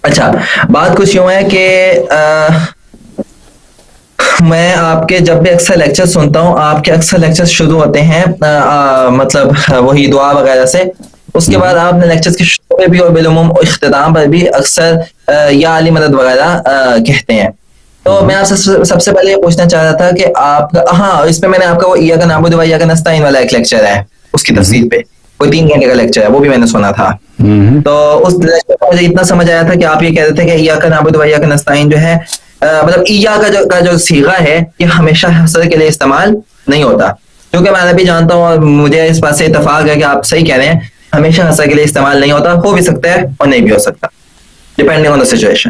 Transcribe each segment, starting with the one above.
اچھا، بات کچھ یوں ہے کہ میں آپ کے جب بھی اکثر لیکچر سنتا ہوں، آپ کے اکثر لیکچر شروع ہوتے ہیں مطلب وہی دعا وغیرہ سے. اس کے بعد آپ نے لیکچرز کے شروع پہ بھی اور بالعموم اختتام پر بھی اکثر یا علی مدد وغیرہ کہتے ہیں. تو میں آپ سے سب سے پہلے یہ پوچھنا چاہ رہا تھا کہ آپ کا، ہاں اس پہ میں نے آپ کا وہ ایاک نعبد و ایاک نستعین والا ایک لیکچر ہے، اس کی تفصیل پہ کوئی 3 گھنٹے کا لیکچر ہے، وہ بھی میں نے سنا تھا. تو اس لیکچر میں مجھے اتنا سمجھ آیا تھا کہ آپ یہ کہہ رہے تھے کہ ایاک نعبد و ایاک نستعین جو ہے مطلب کا جو صیغہ ہے یہ ہمیشہ حصر کے لیے استعمال نہیں ہوتا. کیونکہ میں بھی جانتا ہوں اور مجھے اس بات سے اتفاق ہے کہ آپ صحیح کہہ رہے ہیں، ہمیشہ حصر کے لیے استعمال نہیں ہوتا، ہو بھی سکتا ہے اور نہیں بھی ہو سکتا، depending on the situation,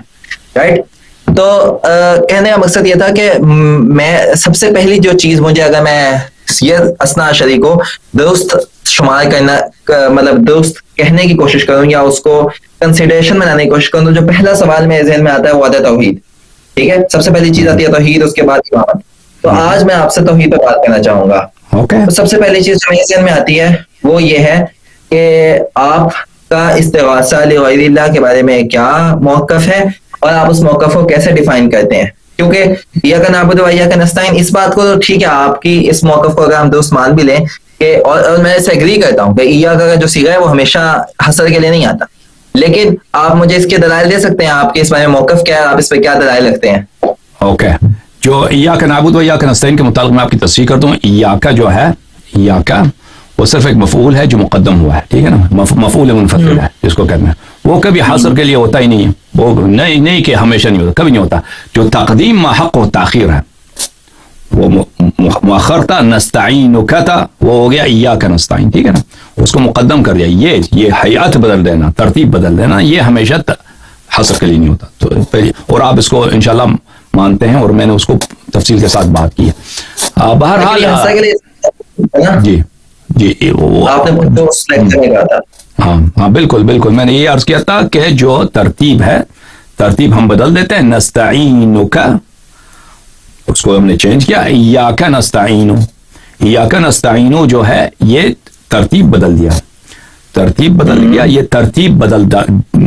right. تو کہنے کا مقصد یہ تھا کہ میں سب سے پہلی جو چیز مجھے، اگر میں یہ اسنا شریک کو درست شمار کرنا، مطلب درست کہنے کی کوشش کروں یا اس کو کنسیڈریشن میں لانے کی کوشش کروں، تو جو پہلا سوال میرے ذہن میں آتا ہے وہ آتا ہے توحید. ٹھیک ہے، سب سے پہلی چیز آتی ہے توحید، اس کے بعد امامت. تو آج میں آپ سے توحید پہ بات کرنا چاہوں گا. تو سب سے پہلی چیز جو میرے ذہن میں آتی ہے وہ یہ ہے کہ آپ کا استغاثہ لغیر اللہ کے بارے میں کیا موقف ہے اور آپ اس موقف کو کیسے ڈیفائن کرتے ہیں. کیونکہ ایاک نعبد و ایاک نستعین، اس بات کو ٹھیک ہے آپ کی اس موقف کو اگر ہم درست مان بھی لیں کہ، اور میں اسے ایگری کرتا ہوں کہ ایاک کا جو صیغہ ہے وہ ہمیشہ حصر کے لیے نہیں آتا، لیکن آپ مجھے اس کے دلائل دے سکتے ہیں، آپ کے اس بارے میں موقف کیا ہے، آپ اس پہ کیا دلائل رکھتے ہیں؟ اوکے، جو ایاک نعبد و ایاک نستعین کے متعلق میں آپ کی تصحیح کرتا ہوں. ایاک جو ہے، ایاک وہ صرف ایک مفعول ہے جو مقدم ہوا ہے، ٹھیک ہے نا، مفعول منفصل ہے جس کو کہتے ہیں. وہ کبھی حصر کے لیے ہوتا ہی نہیں ہے، وہ نہیں کہ ہمیشہ نہیں ہوتا، کبھی نہیں ہوتا. جو تقدیم ما حق و تاخیر ہے وہ مؤخر تھا، نستعین کا تھا، وہ ہو گیا ایاک نستعین، ٹھیک ہے نا، اس کو مقدم کر دیا. یہ حیات بدل دینا، ترتیب بدل دینا، یہ ہمیشہ حصر کے لیے نہیں ہوتا. تو اور آپ اس کو انشاءاللہ مانتے ہیں اور میں نے اس کو تفصیل کے ساتھ بات کی ہے. بہرحال جی وہ آپ نے ہاں بالکل میں نے یہ عرض کیا تھا کہ جو ترتیب ہے، ترتیب ہم بدل دیتے ہیں. نستعین کا، اس کو ہم نے چینج کیا، ایاک نستعین. ایاک نستعین جو ہے یہ ترتیب بدل دیا، ترتیب بدل گیا. یہ ترتیب بدل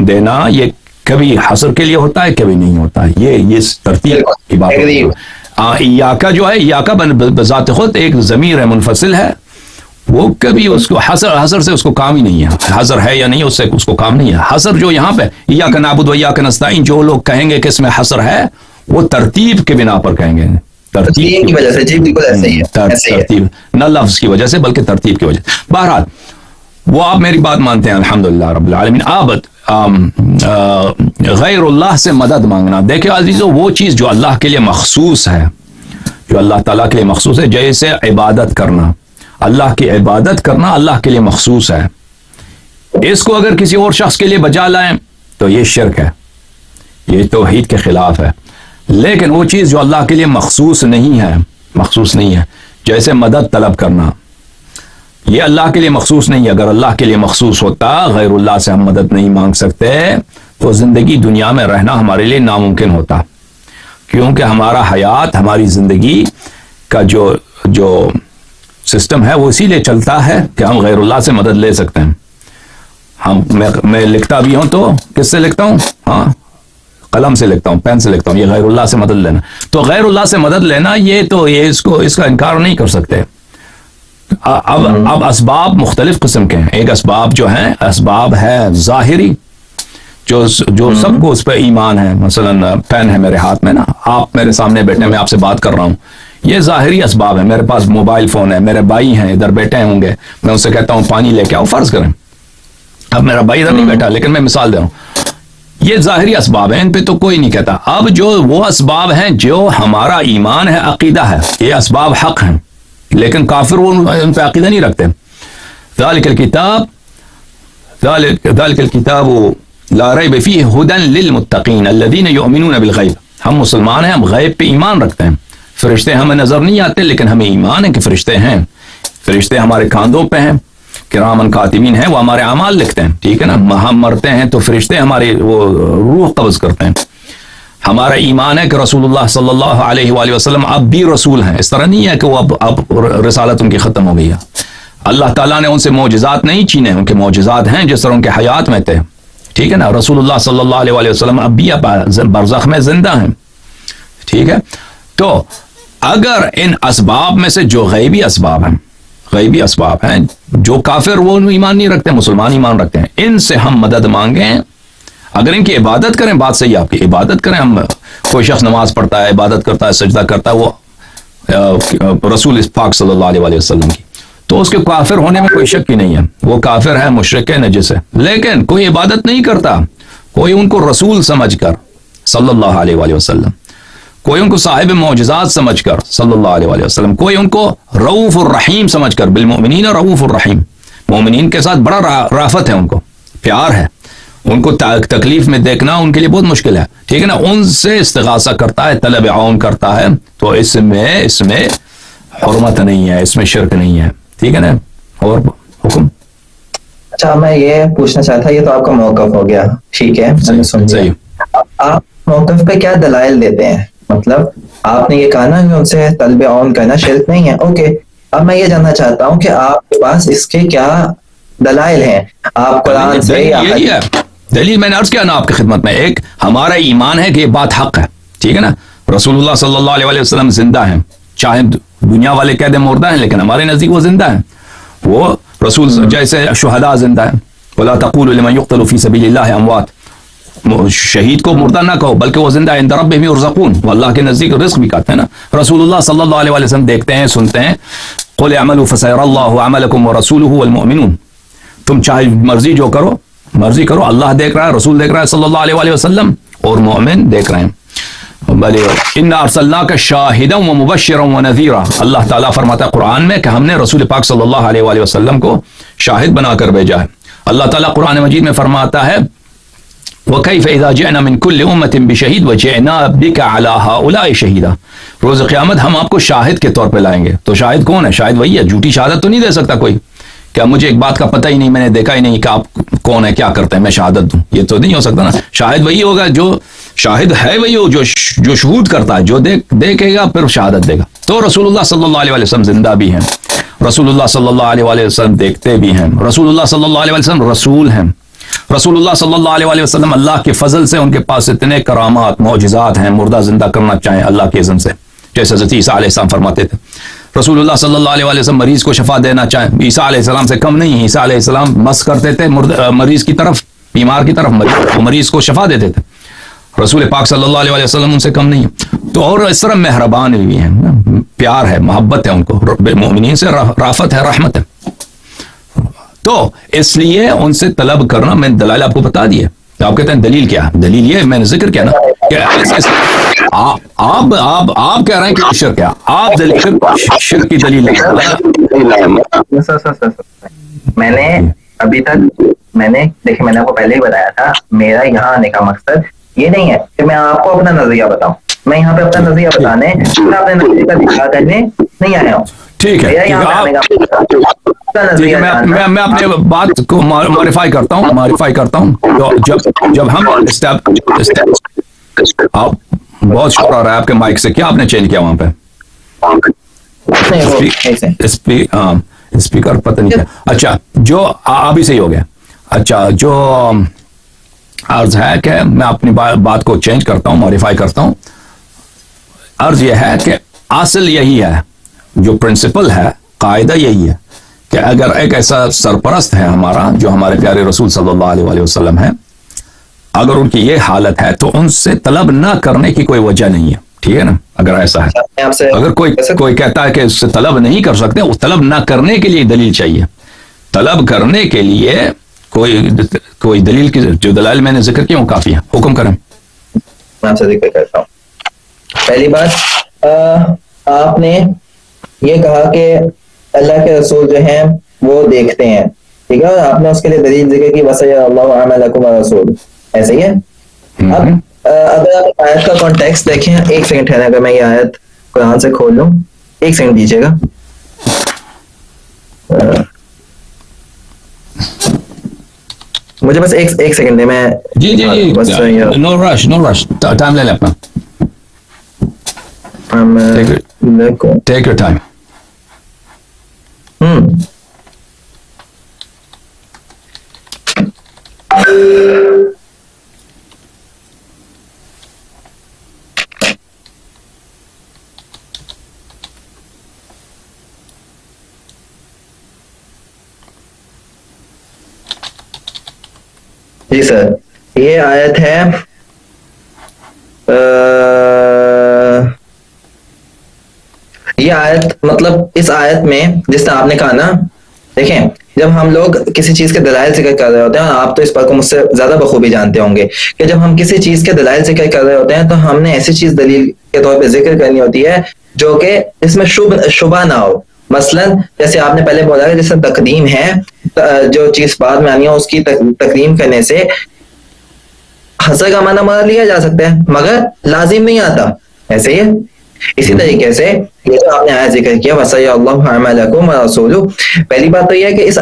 دینا یہ کبھی حصر کے لیے ہوتا ہے، کبھی نہیں ہوتا ہے. یہ ترتیب کی بات ہے. ایاک جو ہے، ایاک بذات خود ایک ضمیر ہے، منفصل ہے، وہ کبھی اس کو حصر سے اس کو کام ہی نہیں ہے. حصر ہے یا نہیں اس سے اس کو کام نہیں ہے. حصر جو یہاں پہ ایاک نعبد و ایاک نستعین، جو لوگ کہیں گے کہ اس میں حصر ہے، وہ ترتیب کے بنا پر کہیں گے، ترتیب کی وجہ سے. جی بالکل ایسے ہی ہے، ترتیب نہ لفظ کی وجہ سے بلکہ ترتیب کی وجہ سے. بہرحال وہ آپ میری بات مانتے ہیں، الحمدللہ رب العالمین. غیر اللہ سے مدد مانگنا، دیکھیں عزیزو، وہ چیز جو اللہ کے لیے مخصوص ہے، جو اللہ تعالیٰ کے لیے مخصوص ہے، جیسے عبادت کرنا، اللہ کی عبادت کرنا اللہ کے لیے مخصوص ہے. اس کو اگر کسی اور شخص کے لیے بجا لائیں تو یہ شرک ہے، یہ توحید کے خلاف ہے. لیکن وہ چیز جو اللہ کے لیے مخصوص نہیں ہے، جیسے مدد طلب کرنا، یہ اللہ کے لیے مخصوص نہیں ہے. اگر اللہ کے لیے مخصوص ہوتا، غیر اللہ سے ہم مدد نہیں مانگ سکتے، تو زندگی دنیا میں رہنا ہمارے لیے ناممکن ہوتا. کیونکہ ہمارا حیات، ہماری زندگی کا جو سسٹم ہے وہ اسی لیے چلتا ہے کہ ہم غیر اللہ سے مدد لے سکتے ہیں. میں لکھتا بھی ہوں تو کس سے لکھتا ہوں؟ ہاں، قلم سے لکھتا ہوں، پین سے لکھتا ہوں. یہ غیر اللہ سے مدد لینا. تو غیر اللہ سے مدد لینا، یہ اس کا انکار نہیں کر سکتے. اب اسباب مختلف قسم کے ہیں. ایک اسباب جو ہیں، اسباب ہے ظاہری، جو سب کو اس پہ ایمان ہے. مثلا پین ہے میرے ہاتھ میں نا، آپ میرے سامنے بیٹھے، میں آپ سے بات کر رہا ہوں، یہ ظاہری اسباب ہے. میرے پاس موبائل فون ہے، میرے بھائی ہیں ادھر بیٹھے ہوں گے، میں ان سے کہتا ہوں پانی لے کے آؤ، فرض کریں. اب میرا بھائی ادھر نہیں بیٹھا، لیکن میں مثال دے رہا ہوں. یہ ظاہری اسباب ہیں، ان پہ تو کوئی نہیں کہتا. اب جو وہ اسباب ہیں جو ہمارا ایمان ہے، عقیدہ ہے، یہ اسباب حق ہیں، لیکن کافر وہ ان پہ عقیدہ نہیں رکھتے. ذالک الکتاب لا ریب فیہ ھدی للمتقین الذین یؤمنون بالغیب. ہم مسلمان ہیں، ہم غیب پہ ایمان رکھتے ہیں. فرشتے ہمیں نظر نہیں آتے، لیکن ہمیں ایمان ہے کہ فرشتے ہیں. فرشتے ہمارے کاندھوں پہ ہیں، کرامن کاتبین ہیں، وہ ہمارے اعمال لکھتے ہیں، ٹھیک ہے نا. ہم مرتے ہیں تو فرشتے ہماری وہ روح قبض کرتے ہیں. ہمارا ایمان ہے کہ رسول اللہ صلی اللہ علیہ وآلہ وسلم اب بھی رسول ہیں. اس طرح نہیں ہے کہ وہ اب رسالت ان کی ختم ہو گئی ہے. اللہ تعالیٰ نے ان سے معجزات نہیں چھینے، ان کے معجزات ہیں جس طرح ان کے حیات میں تھے، ٹھیک ہے نا. رسول اللہ صلی اللہ علیہ وسلم اب بھی برزخ میں زندہ ہیں. ٹھیک ہے. تو اگر ان اسباب میں سے جو غیبی اسباب ہیں جو کافر وہ ایمان نہیں رکھتے, مسلمان ایمان رکھتے ہیں, ان سے ہم مدد مانگیں. اگر ان کی عبادت کریں, بات صحیح ہے آپ کی, عبادت کریں. ہم کوئی شخص نماز پڑھتا ہے, عبادت کرتا ہے, سجدہ کرتا ہے, وہ رسول پاک صلی اللہ علیہ وسلم کی, تو اس کے کافر ہونے میں کوئی شک ہی نہیں ہے. وہ کافر ہے, مشرک ہے, نجس ہے. لیکن کوئی عبادت نہیں کرتا, کوئی ان کو رسول سمجھ کر صلی اللہ علیہ وسلم, کوئی ان کو صاحب معجزات سمجھ کر صلی اللہ علیہ وسلم, کوئی ان کو رؤوف الرحیم سمجھ کر, بالمؤمنین رؤوف الرحیم, مومنین کے ساتھ بڑا رافت ہے, ان کو پیار ہے, ان کو تکلیف میں دیکھنا ان کے لیے بہت مشکل ہے. ٹھیک ہے نا. ان سے استغاثہ کرتا ہے, طلب عون کرتا ہے, تو اس میں حرمت نہیں ہے, اس میں شرک نہیں ہے. ٹھیک ہے نا. اور حکم. اچھا میں یہ پوچھنا چاہتا, یہ تو آپ کا موقف ہو گیا, ٹھیک ہے, میں نے سن لیا. آپ موقف پہ کیا دلائل دیتے ہیں؟ مطلب آپ نے یہ کہا نا کہ ان سے طلب عون کرنا شرک نہیں ہے, اوکے. اب میں یہ جاننا چاہتا ہوں کہ آپ کے پاس اس کے کیا دلائل ہیں؟ آپ قرآن سے یا دلیل میں نے عرض کیا نا آپ کی خدمت میں, ایک ہمارا ایمان ہے کہ یہ بات حق ہے. ٹھیک ہے نا. رسول اللہ صلی اللہ علیہ وسلم زندہ ہیں, چاہے دنیا والے کہہ دیں مردہ ہیں, لیکن ہمارے نزدیک وہ زندہ ہیں. وہ رسول جیسے شہداء زندہ ہیں. وَلَا تَقُولُوا لِمَنْ يُقْتَلُ فِي سَبِيلِ اللَّهِ أَمْوَاتٌ, شہید کو مردہ نہ کہو بلکہ وہ زندہ ہے. عند ربهم يرزقون, وہ اللہ کے نزدیک رزق بھی کہتے ہیں نا. رسول اللہ صلی اللہ علیہ وسلم دیکھتے ہیں, سنتے ہیں. قُلْ اعْمَلُوا فَسَيَرَى اللَّهُ عَمَلَكُمْ وَرَسُولُهُ وَالْمُؤْمِنُونَ, تم چاہے مرضی جو کرو, مرضی کرو, اللہ دیکھ رہا ہے, رسول دیکھ رہا ہے صلی اللہ علیہ وسلم, اور مومن دیکھ رہے ہیں. اِنَّا أَرْسَلْنَاكَ شَاهِدًا وَمُبَشِّرًا وَنَذِيرًا, اللہ تعالیٰ فرماتا ہے قرآن میں کہ ہم نے رسول پاک صلی اللہ علیہ وسلم کو شاہد بنا کر بھیجا ہے. اللہ تعالیٰ قرآن مجید میں فرماتا ہے وَكَيْفَ إِذَا جِئْنَا مِنْ كُلِّ أُمَّةٍ بِشَهِيدٍ وَجِئْنَا بِكَ عَلَى هَؤُلَاءِ شَهِيدًا, روز قیامت ہم آپ کو شاہد کے طور پہ لائیں گے. تو شاہد کون ہے؟ شاہد وہی ہے, جھوٹی شہادت تو نہیں دے سکتا کوئی, کیا مجھے ایک بات کا پتہ ہی نہیں, میں نے دیکھا ہی نہیں کہ آپ کون ہے, کیا کرتے ہیں, میں شہادت دوں, یہ تو نہیں ہو سکتا نا. شاہد وہی ہوگا جو شاہد ہے, وہی ہو جو شہود کرتا ہے, جو دیکھے گا پھر شہادت دے گا. تو رسول اللہ صلی اللہ علیہ وسلم زندہ بھی ہیں, رسول اللہ صلی اللہ علیہ وسلم دیکھتے بھی ہیں, رسول اللہ صلی اللہ علیہ وسلم رسول ہیں, رسول اللہ صلی اللہ علیہ وسلم اللہ کے فضل سے ان کے پاس اتنے کرامات معجزات ہیں, مردہ زندہ کرنا چاہیں اللہ کے اذن سے, جیسے حضرت عیسیٰ علیہ السلام فرماتے تھے. رسول اللہ صلی اللہ علیہ وسلم مریض کو شفا دینا چاہیں, عیسیٰ علیہ السلام سے کم نہیں. عیسیٰ علیہ السلام مس کرتے تھے مریض کی طرف, بیمار کی طرف, مریض کو شفا دیتے تھے. رسول پاک صلی اللہ علیہ وسلم ان سے کم نہیں ہے. تو اور اس طرح مہربان بھی ہیں, پیار ہے, محبت ہے ان کو, مومنین سے رافت ہے, رحمت ہے. تو اس لیے ان سے طلب کرنا, میں دلائل آپ کو بتا دیے. آپ کہتے ہیں دلیل کیا؟ دلیل یہ میں نے ذکر کیا نا کہ آپ کہہ رہے ہیں کہ شرک ہے, آپ شرک کی دلیل میں نے ابھی تک میں نے آپ کو پہلے ہی بتایا تھا, میرا یہاں آنے کا مقصد یہ نہیں ہے کہ میں آپ کو اپنا نظریہ بتاؤں, میں یہاں پہ اپنا نظریہ بتانے اپنے نظریے کا دکھا کرنے نہیں آیا ہوں. ٹھیک ہے, میں اپنے بات کو ماڈیفائی کرتا ہوں. جب ہم آپ بہت شور آ رہا ہے آپ کے مائک سے, کیا آپ نے چینج کیا وہاں پہ اسپیکر پتہ نہیں کیا. اچھا جو ابھی صحیح ہو گیا. اچھا جو عرض ہے کہ میں اپنی بات کو چینج کرتا ہوں, ماڈیفائی کرتا ہوں. عرض یہ ہے کہ اصل یہی ہے, جو پرنسپل ہے, قاعدہ یہی ہے کہ اگر ایک ایسا سرپرست ہے ہمارا جو ہمارے پیارے رسول صلی اللہ علیہ وسلم ہے, اگر ان کی یہ حالت ہے تو ان سے طلب نہ کرنے کی کوئی وجہ نہیں ہے. ٹھیک ہے نا. اگر ایسا ہے, اگر کوئی کہتا ہے کہ اس سے طلب نہیں کر سکتے, وہ طلب نہ کرنے کے لیے دلیل چاہیے. طلب کرنے کے لیے کوئی دلیل کی, جو دلائل میں نے ذکر کیا وہ کافی ہے. حکم کریں. میں آپ سے ذکر کرتا ہوں. پہلی بات, آپ نے یہ کہا کہ اللہ کے رسول جو ہیں وہ دیکھتے ہیں, ٹھیک ہے, آپ نے اس کے لیے دلیل ذکر کی وَسَيَرَى اللَّهُ عَمَلَكُمْ وَرَسُولُهُ, ایسا ہی ہے. اب اگر آپ آیت کا کانٹیکسٹ دیکھیں, ایک سیکنڈ ٹھہریں, اگر میں یہ آیت قرآن سے کھول لوں, ایک سیکنڈ دیجیے گا. مجھے بس ایک سیکنڈ دے, میں جی نو رش ٹائم لے لیں اپنا. Take your time. جی سر، یہ آیت ہے یہ آیت مطلب اس آیت میں جس طرح آپ نے کہا نا، دیکھیں جب ہم لوگ کسی چیز کے دلائل ذکر کر رہے ہوتے ہیں، اور آپ تو اس بات کو مجھ سے زیادہ بخوبی جانتے ہوں گے کہ جب ہم کسی چیز کے دلائل ذکر کر رہے ہوتے ہیں تو ہم نے ایسی چیز دلیل کے طور پہ ذکر کرنی ہوتی ہے جو کہ اس میں شبہ نہ ہو. مثلا جیسے آپ نے پہلے بولا کہ جیسے تقدیم ہے، جو چیز بعد میں آنی ہے اس کی تقدیم کرنے سے حسر کا معنی مراد لیا جا سکتا ہے مگر لازم نہیں آتا. ایسے ہی ہے. اسی طریقے سے یہ جو آپ نے آیت ذکر کیا وَسَيَّ اللَّهُ أَعْمَالَكُمْ وَرَسُولُهُ، پہلی بات تو یہ ہے کہ اس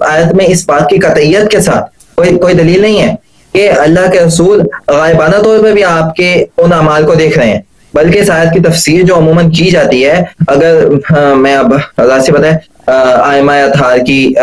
آیت میں اس بات کی قطعیت کے ساتھ کوئی دلیل نہیں ہے کہ اللہ کے رسول غائبانہ طور پہ بھی آپ کے ان اعمال کو دیکھ رہے ہیں، بلکہ اس آیت کی تفسیر جو عموماً کی جاتی ہے، اگر میں اب اللہ سے پتہ ہے آئمہ اطہار کی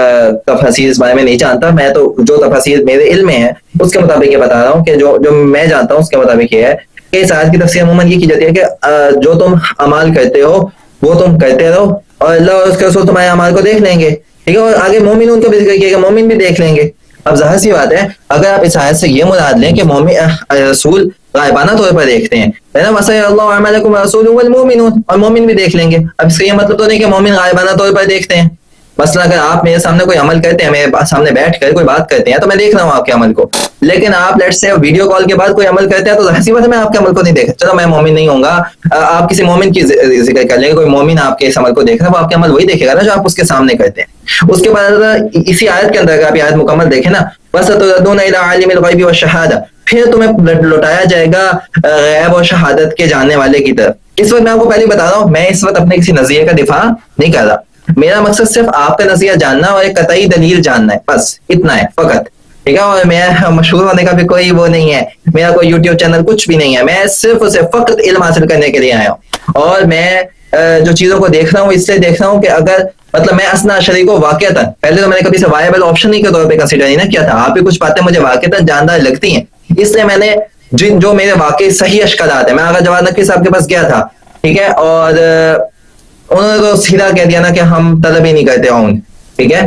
تفاسیر اس بارے میں نہیں جانتا، میں تو جو تفاسیر میرے علم میں ہے اس کے مطابق یہ بتا رہا ہوں کہ جو میں جانتا ہوں اس کے مطابق یہ ہے کہ اس آیت کی تفسیر عموماً یہ کی جاتی ہے کہ جو تم اعمال کرتے ہو وہ تم کرتے رہو اور اللہ اور اس کے رسول تمہارے اعمال کو دیکھ لیں گے، ٹھیک ہے. اور آگے مومنون کو بھی ذکر کیا کہ مومن بھی دیکھ لیں گے. اب ظاہر سی بات ہے اگر آپ اس آیت سے یہ مراد لیں کہ مومن رسول غائبانہ طور پر دیکھتے ہیں، ہے نا، وَسَيَّ اللَّهُ أَعْمَالَكُمْ وَرَسُولُهُ وَالْمُؤْمِنُونَ، اور مومن بھی دیکھ لیں گے. اب اس کا یہ مطلب تو نہیں کہ مومن غائبانہ طور پر دیکھتے ہیں. مثلا اگر آپ میرے سامنے کوئی عمل کرتے ہیں، میرے سامنے بیٹھ کر کوئی بات کرتے ہیں تو میں دیکھ رہا ہوں آپ کے عمل کو، لیکن آپ لیٹ سے ویڈیو کال کے بعد کوئی عمل کرتے ہیں تو ظاہر سی بات ہے میں آپ کے عمل کو نہیں دیکھا. چلو میں مومن نہیں ہوں گا، آپ کسی مومن کی ذکر کر لیں گے، کوئی مومن آپ کے اس عمل کو دیکھ رہا ہے، وہ آپ کے عمل وہی دیکھے گا نا جو آپ اس کے سامنے کرتے ہیں. اس کے بعد اسی آیت کے اندر اگر آپ آیت مکمل دیکھیں نا، وَسَتُرَدُّونَ إِلَىٰ عَالِمِ الْغَيْبِ وَالشَّهَادَةِ، پھر تمہیں لوٹایا جائے گا غیب اور شہادت کے جاننے والے کی طرف. اس وقت میں آپ کو پہلے بتا رہا ہوں، میں اس وقت اپنے کسی نظریے کا دفاع نہیں کر رہا. میرا مقصد صرف آپ کا نظریہ جاننا اور ایک قطعی دلیل جاننا ہے، بس اتنا ہے فقط، ٹھیک ہے. اور میں مشہور ہونے کا بھی کوئی وہ نہیں ہے، میرا کوئی یوٹیوب چینل کچھ بھی نہیں ہے. میں صرف اسے فقط علم حاصل کرنے کے لیے آیا ہوں، اور میں جو چیزوں کو دیکھ رہا ہوں اس سے دیکھ رہا ہوں کہ اگر مطلب میں اثنا عشری کو واقعتاً پہلے تو میں نے کبھی سے وائبل آپشن ہی کے طور پہ کنسیڈر ہی نہ کیا تھا. آپ بھی کچھ باتیں مجھے واقعتاً جاندار لگتی ہیں، اس لیے میں نے جو میرے واقعی صحیح اشکالات ہیں، میں آغا جواد نقوی صاحب کے پاس گیا تھا، ٹھیک ہے، اور انہوں نے تو سیدھا کہہ دیا نا کہ ہم طلب ہی نہیں کرتے اون، ٹھیک ہے.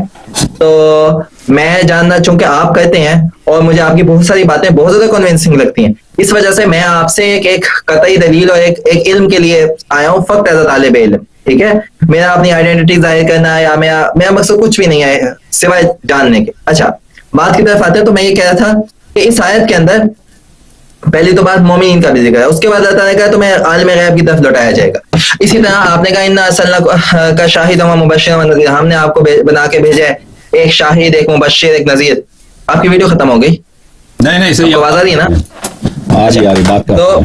تو میں جاننا چونکہ آپ کہتے ہیں اور مجھے آپ کی بہت ساری باتیں بہت زیادہ کنونسنگ لگتی ہیں، اس وجہ سے میں آپ سے ایک قطعی دلیل اور ایک علم کے لیے آیا ہوں، فقط ایز اے طالب علم، ٹھیک ہے. میرا اپنی آئیڈینٹی ظاہر کرنا یا میرا مقصد کچھ بھی نہیں ہے سوائے جاننے کے. اچھا بات کی طرف آتے ہیں، تو میں یہ کہہ رہا تھا کہ اس آیت کے اندر پہلی تو بات مومنین کا بھی ذکر ہے، اس کے بعد اللہ تعالیٰ نے کہا تو میں عالم غیب کی طرف لوٹایا جائے گا. اسی طرح آپ نے کہا اِنَّا أَرْسَلْنَاكَ کا شاہدا ومبشرا ونذیرا، ہم نے آپ کو بنا کے بھیجا ہے ایک شاہد، ایک مبشر، ایک نذیر. آپ کی ویڈیو ختم ہو گئی؟ نہیں صحیح آپ کو آواز آ رہی ہے نا؟ بات تو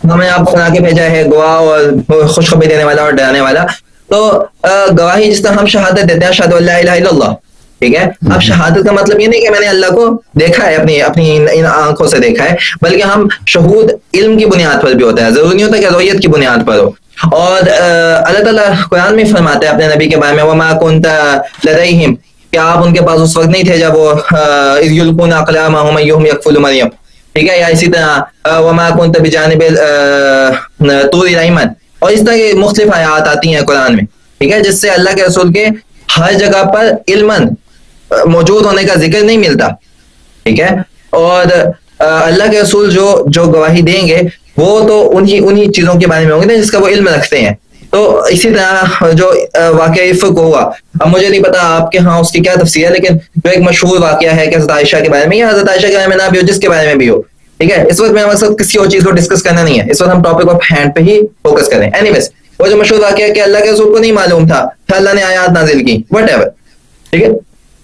ہم نے آپ کو بنا کے بھیجا ہے گواہ اور خوشخبری دینے والا اور ڈرانے والا. تو گواہی جس طرح ہم شہادت دیتے ہیں اشہد ان لا الہ الا اللہ، ٹھیک ہے. اب شہادت کا مطلب یہ نہیں کہ میں نے اللہ کو دیکھا ہے، اپنی ان آنکھوں سے دیکھا ہے، بلکہ ہم شہود علم کی بنیاد پر بھی ہوتا ہے، ضروری نہیں ہوتا کہ رؤیت کی بنیاد پر ہو. اور اللہ تعالیٰ قرآن میں فرماتے ہیں اپنے نبی کے بارے میں وما كنت لديهم، کہ آپ ان کے پاس اس وقت نہیں تھے جب وہ اذ يلقون اقلامهم ايهم يكفل مریم، ٹھیک ہے. یا اسی طرح وما كنت بجانب طور الایمن، اور اس طرح کی مختلف آیات آتی ہیں قرآن میں، ٹھیک ہے، جس سے اللہ کے رسول کے ہر جگہ پر علماً موجود ہونے کا ذکر نہیں ملتا، ٹھیک ہے. اور اللہ کے رسول جو گواہی دیں گے وہ تو انہی چیزوں کے بارے میں ہوں گے نا جس کا وہ علم رکھتے ہیں. تو اسی طرح جو واقعہ افق ہوا، اب مجھے نہیں پتا آپ کے ہاں اس کی کیا تفسیر ہے، لیکن جو ایک مشہور واقعہ ہے کہ حضرت عائشہ کے بارے میں یا حضرت عائشہ کے بارے میں نہ بھی ہو، جس کے بارے میں بھی ہو، ٹھیک ہے. اس وقت میرا مقصد کسی اور چیز کو ڈسکس کرنا نہیں ہے، اس وقت ہم ٹاپک آف ہینڈ پہ ہی فوکس کریں. اینی ویز وہ جو مشہور واقعہ ہے کہ اللہ کے رسول کو نہیں معلوم تھا، پھر اللہ نے آیات نازل کی، وٹ ایور، ٹھیک ہے.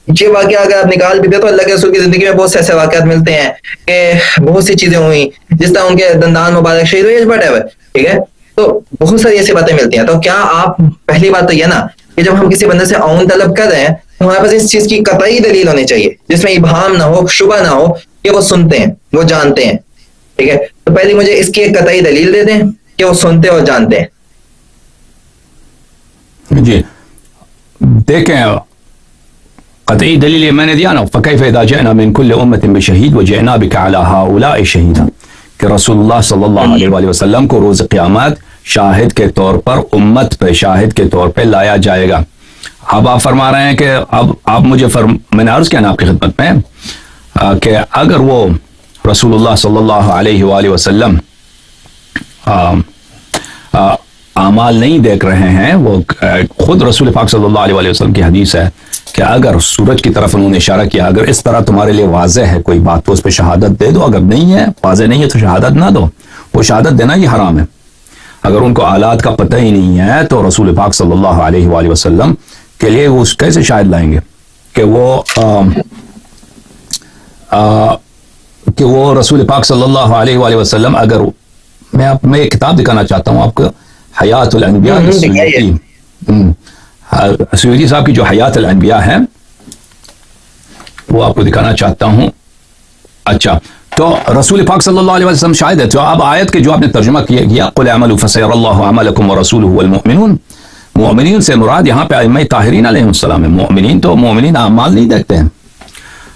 یہ واقعہ اگر آپ نکال بھی دے تو اللہ کے رسول کی زندگی میں بہت سے ایسے واقعات ملتے ہیں کہ بہت سی چیزیں ہوئی، جس طرح ان کے دندان مبارک شہید ہوئے، وٹ ایور، ٹھیک ہے. تو بہت ساری ایسی باتیں ملتی ہیں. تو کیا آپ پہلی بات تو یہ نا کہ جب ہم کسی بندے سے اون طلب کر رہے ہیں تو ہمارے پاس اس چیز کی قطعی دلیل ہونی چاہیے جس میں ابہام نہ ہو، شبہ نہ ہو کہ وہ سنتے ہیں، وہ جانتے ہیں، ٹھیک ہے. تو پہلی مجھے اس کی ایک قطعی دلیل دے دیں کہ وہ سنتے اور جانتے ہیں. جی دیکھیں، قطعی دلیل یہ میں نے دیا نا، فکیف اذا جئنا من کل امت بشہید وجئنا بک علی ہؤلاء شہیدا، کہ رسول اللہ صلی اللہ علیہ وآلہ وسلم کو روز قیامت شاہد کے طور پر، امت پہ شاہد کے طور پہ لایا جائے گا۔ اب آپ فرما رہے ہیں کہ اب آپ مجھے میں نے عرض کیا نا آپ کی خدمت میں کہ اگر وہ رسول اللہ صلی اللہ علیہ وآلہ وسلم اعمال نہیں دیکھ رہے ہیں، وہ خود رسول پاک صلی اللہ علیہ وآلہ وسلم کی حدیث ہے کہ اگر سورج کی طرف انہوں نے اشارہ کیا، اگر اس طرح تمہارے لیے واضح ہے کوئی بات تو اس پہ شہادت دے دو، اگر نہیں ہے، واضح نہیں ہے تو شہادت نہ دو، وہ شہادت دینا یہ حرام ہے۔ اگر ان کو آلات کا پتہ ہی نہیں ہے تو رسول پاک صلی اللہ علیہ وآلہ وسلم کے لیے وہ کیسے شاہد لائیں گے کہ وہ رسول پاک صلی اللہ علیہ وآلہ وسلم، اگر میں ایک کتاب دکھانا چاہتا ہوں آپ کو، حیات الانبیاء سیوطی صاحب کی جو حیات الانبیاء ہے وہ آپ کو دکھانا چاہتا ہوں۔ اچھا، تو رسول پاک صلی اللہ علیہ وسلم شاہد ہے۔ تو اب آیت کے جو آپ نے ترجمہ کیا قل اعملوا فسيرى الله عملكم ورسوله والمؤمنون، مؤمنین سے مراد یہاں پہ ائمہ طاہرین علیہ السلام ہے۔ مومنین اعمال نہیں دیکھتے ہیں۔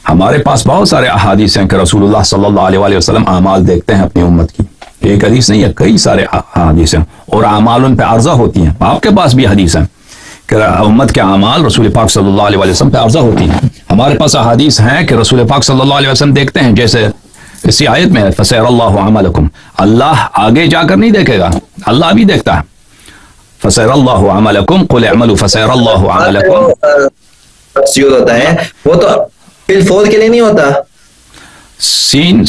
ہمارے پاس بہت سارے احادیث ہیں کہ رسول اللہ صلی اللہ علیہ وسلم اعمال دیکھتے ہیں اپنی امت کی، ایک حدیث نہیں ہے، کئی سارے احادیث ہیں، اور اعمال ان پہ عرضہ ہوتی ہیں۔ آپ کے پاس بھی حدیث ہے کہ امت کے اعمال رسول پاک صلی اللہ علیہ وسلم پہ عرضہ ہوتی ہیں۔ ہمارے پاس احادیث ہیں کہ رسول پاک صلی اللہ علیہ وسلم دیکھتے ہیں، جیسے اسی آیت میں فسیر اللہ عملکم، اللہ آگے جا کر نہیں دیکھے گا، اللہ بھی دیکھتا ہے۔ فسیر اللہ عملکم قل اعملوا فسیر اللہ عملکم ہوتا ہے، وہ تو فور کے لیے نہیں ہوتا، سین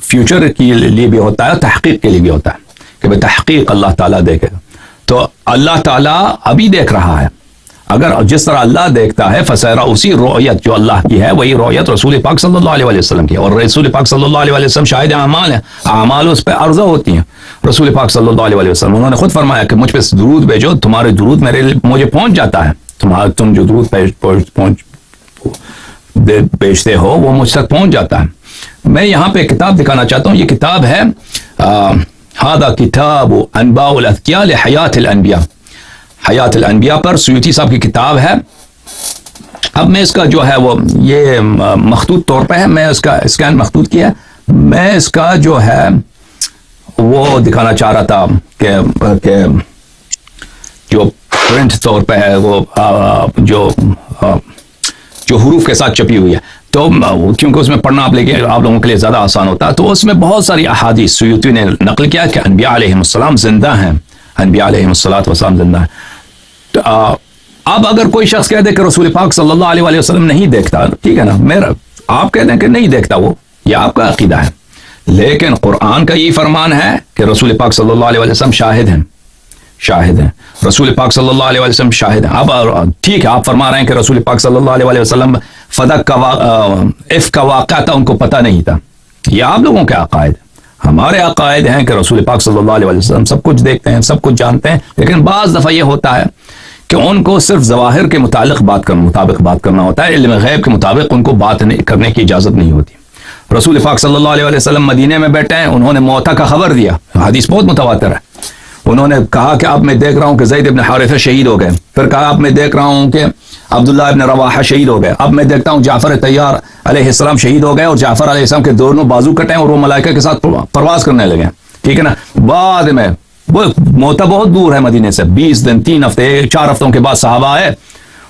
فیوچر کے لیے بھی ہوتا ہے، تحقیق کے لیے بھی ہوتا ہے کہ بے تحقیق اللہ تعالیٰ دیکھے گا۔ تو اللہ تعالیٰ ابھی دیکھ رہا ہے، اگر جس طرح اللہ دیکھتا ہے فسیرہ، اسی رؤیت جو اللہ کی ہے وہی رؤیت رسول پاک صلی اللہ علیہ وسلم کی ہے، اور رسول پاک صلی اللہ علیہ وسلم شاہد اعمال ہیں، اعمال اس پہ عرضہ ہوتی ہیں۔ رسول پاک صلی اللہ علیہ وسلم انہوں نے خود فرمایا کہ مجھ پہ درود بھیجو، تمہارے درود مجھے پہنچ جاتا ہے، تم جو درود بھیجتے ہو وہ مجھ تک پہنچ جاتا ہے۔ میں یہاں پہ کتاب دکھانا چاہتا ہوں، یہ کتاب ہے ہذا کتاب انباء الاذکیاء لحیات الانبیاء، حیات الانبیاء پر سیوطی صاحب کی کتاب ہے۔ اب میں اس کا جو ہے وہ یہ مخطوط طور پہ ہے، میں اس کا اسکین مخطوط کیا ہے، میں اس کا جو ہے وہ دکھانا چاہ رہا تھا کہ جو پرنٹ طور پہ ہے وہ جو حروف کے ساتھ چھپی ہوئی ہے، تو کیونکہ اس میں پڑھنا آپ لوگوں کے لیے زیادہ آسان ہوتا ہے، تو اس میں بہت ساری احادیث سیوطی نے نقل کیا کہ انبیاء علیہ السلام زندہ ہیں، انبیاء علیہ السلام زندہ ہیں۔ اب اگر کوئی شخص کہہ دے کہ رسول پاک صلی اللہ علیہ وسلم نہیں دیکھتا، ٹھیک ہے نا، آپ کہہ دیں کہ نہیں دیکھتا وہ، یہ آپ کا عقیدہ ہے، لیکن قرآن کا یہی فرمان ہے کہ رسول پاک صلی اللہ علیہ وسلم شاہد ہیں، رسول پاک صلی اللہ علیہ وسلم شاہد ہیں۔ اب ٹھیک ہے، آپ فرما رہے ہیں کہ رسول پاک صلی اللہ علیہ وسلم فدق کا عفق کا واقعہ تھا، ان کو پتہ نہیں تھا، یہ آپ لوگوں کے عقائد ہیں۔ ہمارے عقائد ہیں کہ رسول پاک صلی اللہ علیہ وسلم سب کچھ دیکھتے ہیں، سب کچھ جانتے ہیں، لیکن بعض دفعہ یہ ہوتا ہے کہ ان کو صرف ظواہر کے مطابق بات کرنا ہوتا ہے، علم غیب کے مطابق ان کو بات کرنے کی اجازت نہیں ہوتی۔ رسول پاک صلی اللہ علیہ وسلم مدینے میں بیٹھے ہیں، انہوں نے موتا کا خبر دیا، حدیث بہت متواتر ہے، انہوں نے کہا کہ اب میں دیکھ رہا ہوں کہ زید ابن حارثہ شہید ہو گئے، پھر کہا اب میں دیکھ رہا ہوں کہ عبداللہ ابن رواحہ شہید ہو گئے، اب میں دیکھتا ہوں جعفر طیار علیہ السلام شہید ہو گئے، اور جعفر علیہ السلام کے دونوں بازو کٹے ہیں اور وہ ملائکہ کے ساتھ پرواز کرنے لگے، ٹھیک ہے نا۔ بعد میں وہ موتا بہت دور ہے مدینے سے، 20 دن 3 ہفتے 4 ہفتوں کے بعد صحابہ آئے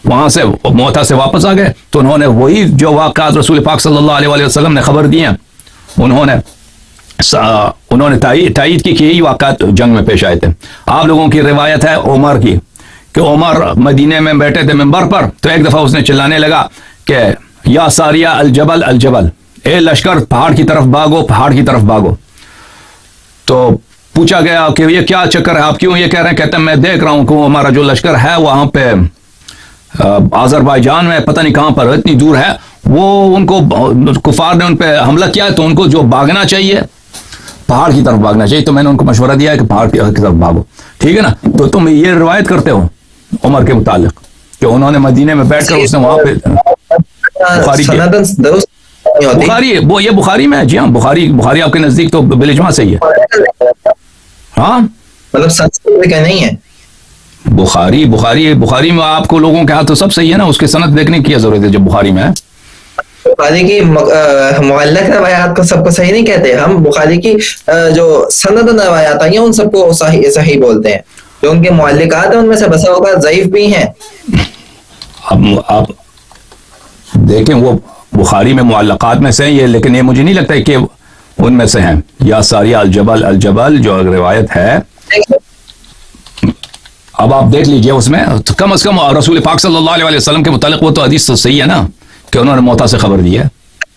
وہاں سے، موتا سے واپس آ گئے، تو انہوں نے وہی جو واقعات رسول پاک صلی اللہ علیہ وسلم نے خبر دی ہیں، انہوں نے تائید کی کہ یہی واقعات جنگ میں پیش آئے تھے۔ آپ لوگوں کی روایت ہے عمر کی کہ عمر مدینے میں بیٹھے تھے منبر پر، تو ایک دفعہ اس نے چلانے لگا کہ یا ساریہ الجبل الجبل، اے لشکر پہاڑ کی طرف بھاگو، پہاڑ کی طرف بھاگو۔ تو پوچھا گیا کہ یہ کیا چکر ہے، آپ کیوں یہ کہہ رہے ہیں؟ کہتے ہیں میں دیکھ رہا ہوں کہ ہمارا جو لشکر ہے وہاں پہ آذربائیجان میں پتہ نہیں کہاں پر اتنی دور ہے، وہ ان کو کفار نے ان پہ حملہ کیا ہے، تو ان کو جو بھاگنا چاہیے پہاڑ کی طرف بھاگنا چاہیے، تو میں نے ان کو مشورہ دیا ہے کہ پہاڑ کی طرف بھاگو، ٹھیک ہے نا۔ تو تم یہ روایت کرتے ہو عمر کے متعلق کہ انہوں نے مدینے میں بیٹھ کر اس نے وہاں پہ بخاری وہ یہ بخاری میں ہے، جی ہاں، بخاری آپ کے نزدیک تو بالاجماع صحیح ہے، ہاں، مطلب سنسکرت نہیں ہے، بخاری میں آپ کو لوگوں کے ہاتھ تو سب صحیح ہے نا, اس کے سند دیکھنے کی کیا ضرورت ہے جب بخاری میں ہے. بخاری کی معلق روایات کو سب کو صحیح نہیں کہتے ہم, بخاری کی جو سند روایات ہیں ان سب کو صحیح بولتے ہیں. جو ان کے معلقات ہیں ان میں سے بسا اوقات ضعیف بھی ہیں. اب آپ دیکھیں وہ بخاری میں معلقات میں سے ہیں یہ, لیکن یہ مجھے نہیں لگتا ہے کہ ان میں سے ہیں. یا ساریہ الجبل جو روایت ہے, اب آپ دیکھ لیجئے اس میں کم از کم رسول پاک صلی اللہ علیہ وسلم کے متعلق وہ تو حدیث تو صحیح ہے نا کہ انہوں نے موتا سے خبر دی ہے.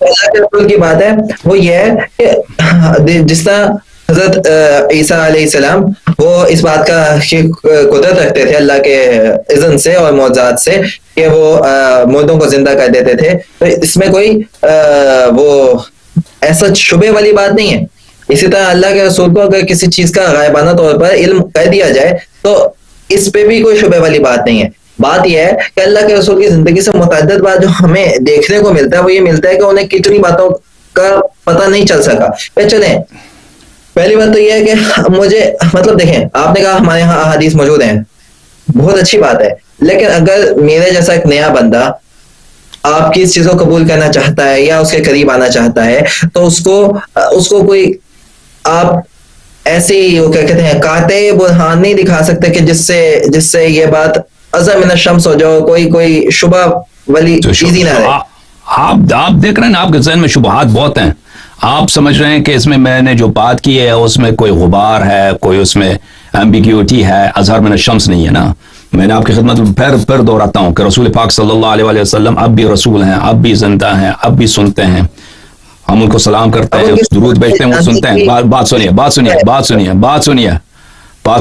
اللہ کے رسول کی بات ہے وہ یہ ہے کہ جس طرح حضرت عیسیٰ علیہ السلام وہ اس بات کا قدرت رکھتے تھے اللہ کے اذن سے اور معجزات سے کہ وہ مردوں کو زندہ کر دیتے تھے, تو اس میں کوئی وہ ایسا شبے والی بات نہیں ہے. اسی طرح اللہ کے رسول کو اگر کسی چیز کا غائبانہ طور پر علم کر دیا جائے تو اس پہ بھی کوئی شبے والی بات نہیں ہے. بات یہ ہے کہ اللہ کے رسول کی زندگی سے متعدد بات جو ہمیں دیکھنے کو ملتا ہے وہ یہ ملتا ہے کہ انہیں کتنی باتوں کا پتہ نہیں چل سکا. چلیں پہلی بات تو یہ ہے کہ مجھے مطلب دیکھیں آپ نے کہا ہمارے یہاں احادیث موجود ہیں, بہت اچھی بات ہے, لیکن اگر میرے جیسا ایک نیا بندہ آپ کی اس چیز کو قبول کرنا چاہتا ہے یا اس کے قریب آنا چاہتا ہے تو اس کو کوئی آپ ایسی وہ کیا کہتے ہیں قاطع برہان نہیں دکھا سکتے کہ جس سے یہ بات ازا من الشمس ہو جاؤ, کوئی شبہ والی چیز ہی نہ رہے. آپ دیکھ رہے ہیں آپ کے ذہن میں شبہات بہت ہیں. آپ سمجھ رہے ہیں کہ اس میں نے جو بات کی ہے اس میں کوئی غبار ہے, کوئی اس میں ایمبیگیوٹی ہے, اظہار من الشمس نہیں ہے نا. میں نے آپ کی خدمت میں پھر دہراتا ہوں کہ رسول پاک صلی اللہ علیہ وسلم اب بھی رسول ہیں, اب بھی زندہ ہیں, اب بھی سنتے ہیں, ہم ان کو سلام کرتے ہیں, درود بھیجتے ہیں, وہ سنتے ہیں. بات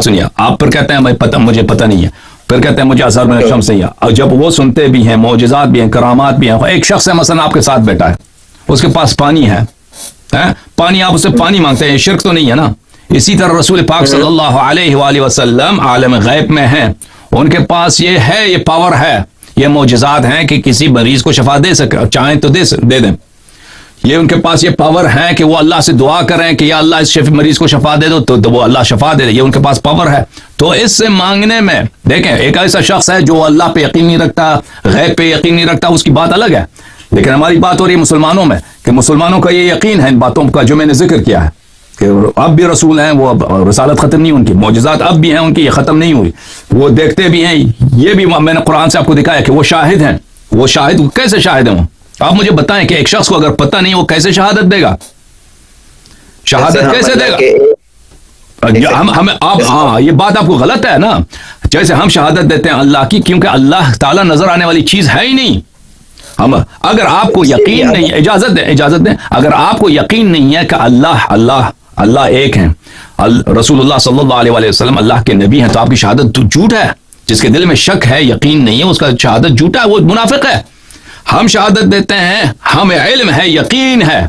سنیے آپ پھر کہتے ہیں مجھے پتہ نہیں ہے, پھر کہتے ہیں مجھے اظہار من الشمس نہیں ہے. اور جب وہ سنتے بھی ہیں, معجزات بھی ہیں, کرامات بھی ہیں. ایک شخص ہے مثلا آپ کے ساتھ بیٹھا ہے, اس کے پاس پانی ہے, پانی, آپ اسے پانی مانگتے ہیں, شرک تو نہیں ہے نا. اسی طرح رسول پاک صلی اللہ علیہ وآلہ وسلم عالم غیب میں ہیں, ان کے پاس یہ ہے, یہ پاور ہے, یہ معجزات ہیں کہ کسی مریض کو شفا دے سکے, چاہیں تو دے دیں. یہ ان کے پاس یہ پاور ہے کہ وہ اللہ سے دعا کریں کہ یا اللہ اس مریض کو شفا دے دو, تو وہ اللہ شفا دے دے. یہ ان کے پاس پاور ہے. تو اس سے مانگنے میں دیکھیں, ایک ایسا شخص ہے جو اللہ پہ یقین نہیں رکھتا, غیب پہ یقین نہیں رکھتا, اس کی بات الگ ہے. لیکن ہماری بات ہو رہی ہے مسلمانوں میں کہ مسلمانوں کا یہ یقین ہے ان باتوں کا جو میں نے ذکر کیا ہے کہ اب بھی رسول ہیں, وہ رسالت ختم نہیں, ان کی معجزات اب بھی ہیں, ان کی یہ ختم نہیں ہوئی, وہ دیکھتے بھی ہیں. یہ بھی میں نے قرآن سے آپ کو دکھایا کہ وہ شاہد ہیں. وہ شاہد کیسے شاہد ہیں؟ آپ مجھے بتائیں کہ ایک شخص کو اگر پتہ نہیں وہ کیسے شہادت دے گا, شہادت کیسے دے گا؟ ہاں یہ بات آپ کو غلط ہے نا. جیسے ہم شہادت دیتے ہیں اللہ کی, کیونکہ اللہ تعالیٰ نظر آنے والی چیز ہے ہی نہیں. ہم اگر آپ کو یقین نہیں, اجازت دیں, اگر آپ کو یقین نہیں ہے کہ اللہ ایک ہیں, رسول اللہ صلی اللہ علیہ وسلم اللہ کے نبی ہیں, تو آپ کی شہادت جھوٹ ہے. جس کے دل میں شک ہے, یقین نہیں ہے, اس کا شہادت جھوٹا ہے, وہ منافق ہے. ہم شہادت دیتے ہیں, ہمیں علم ہے, یقین ہے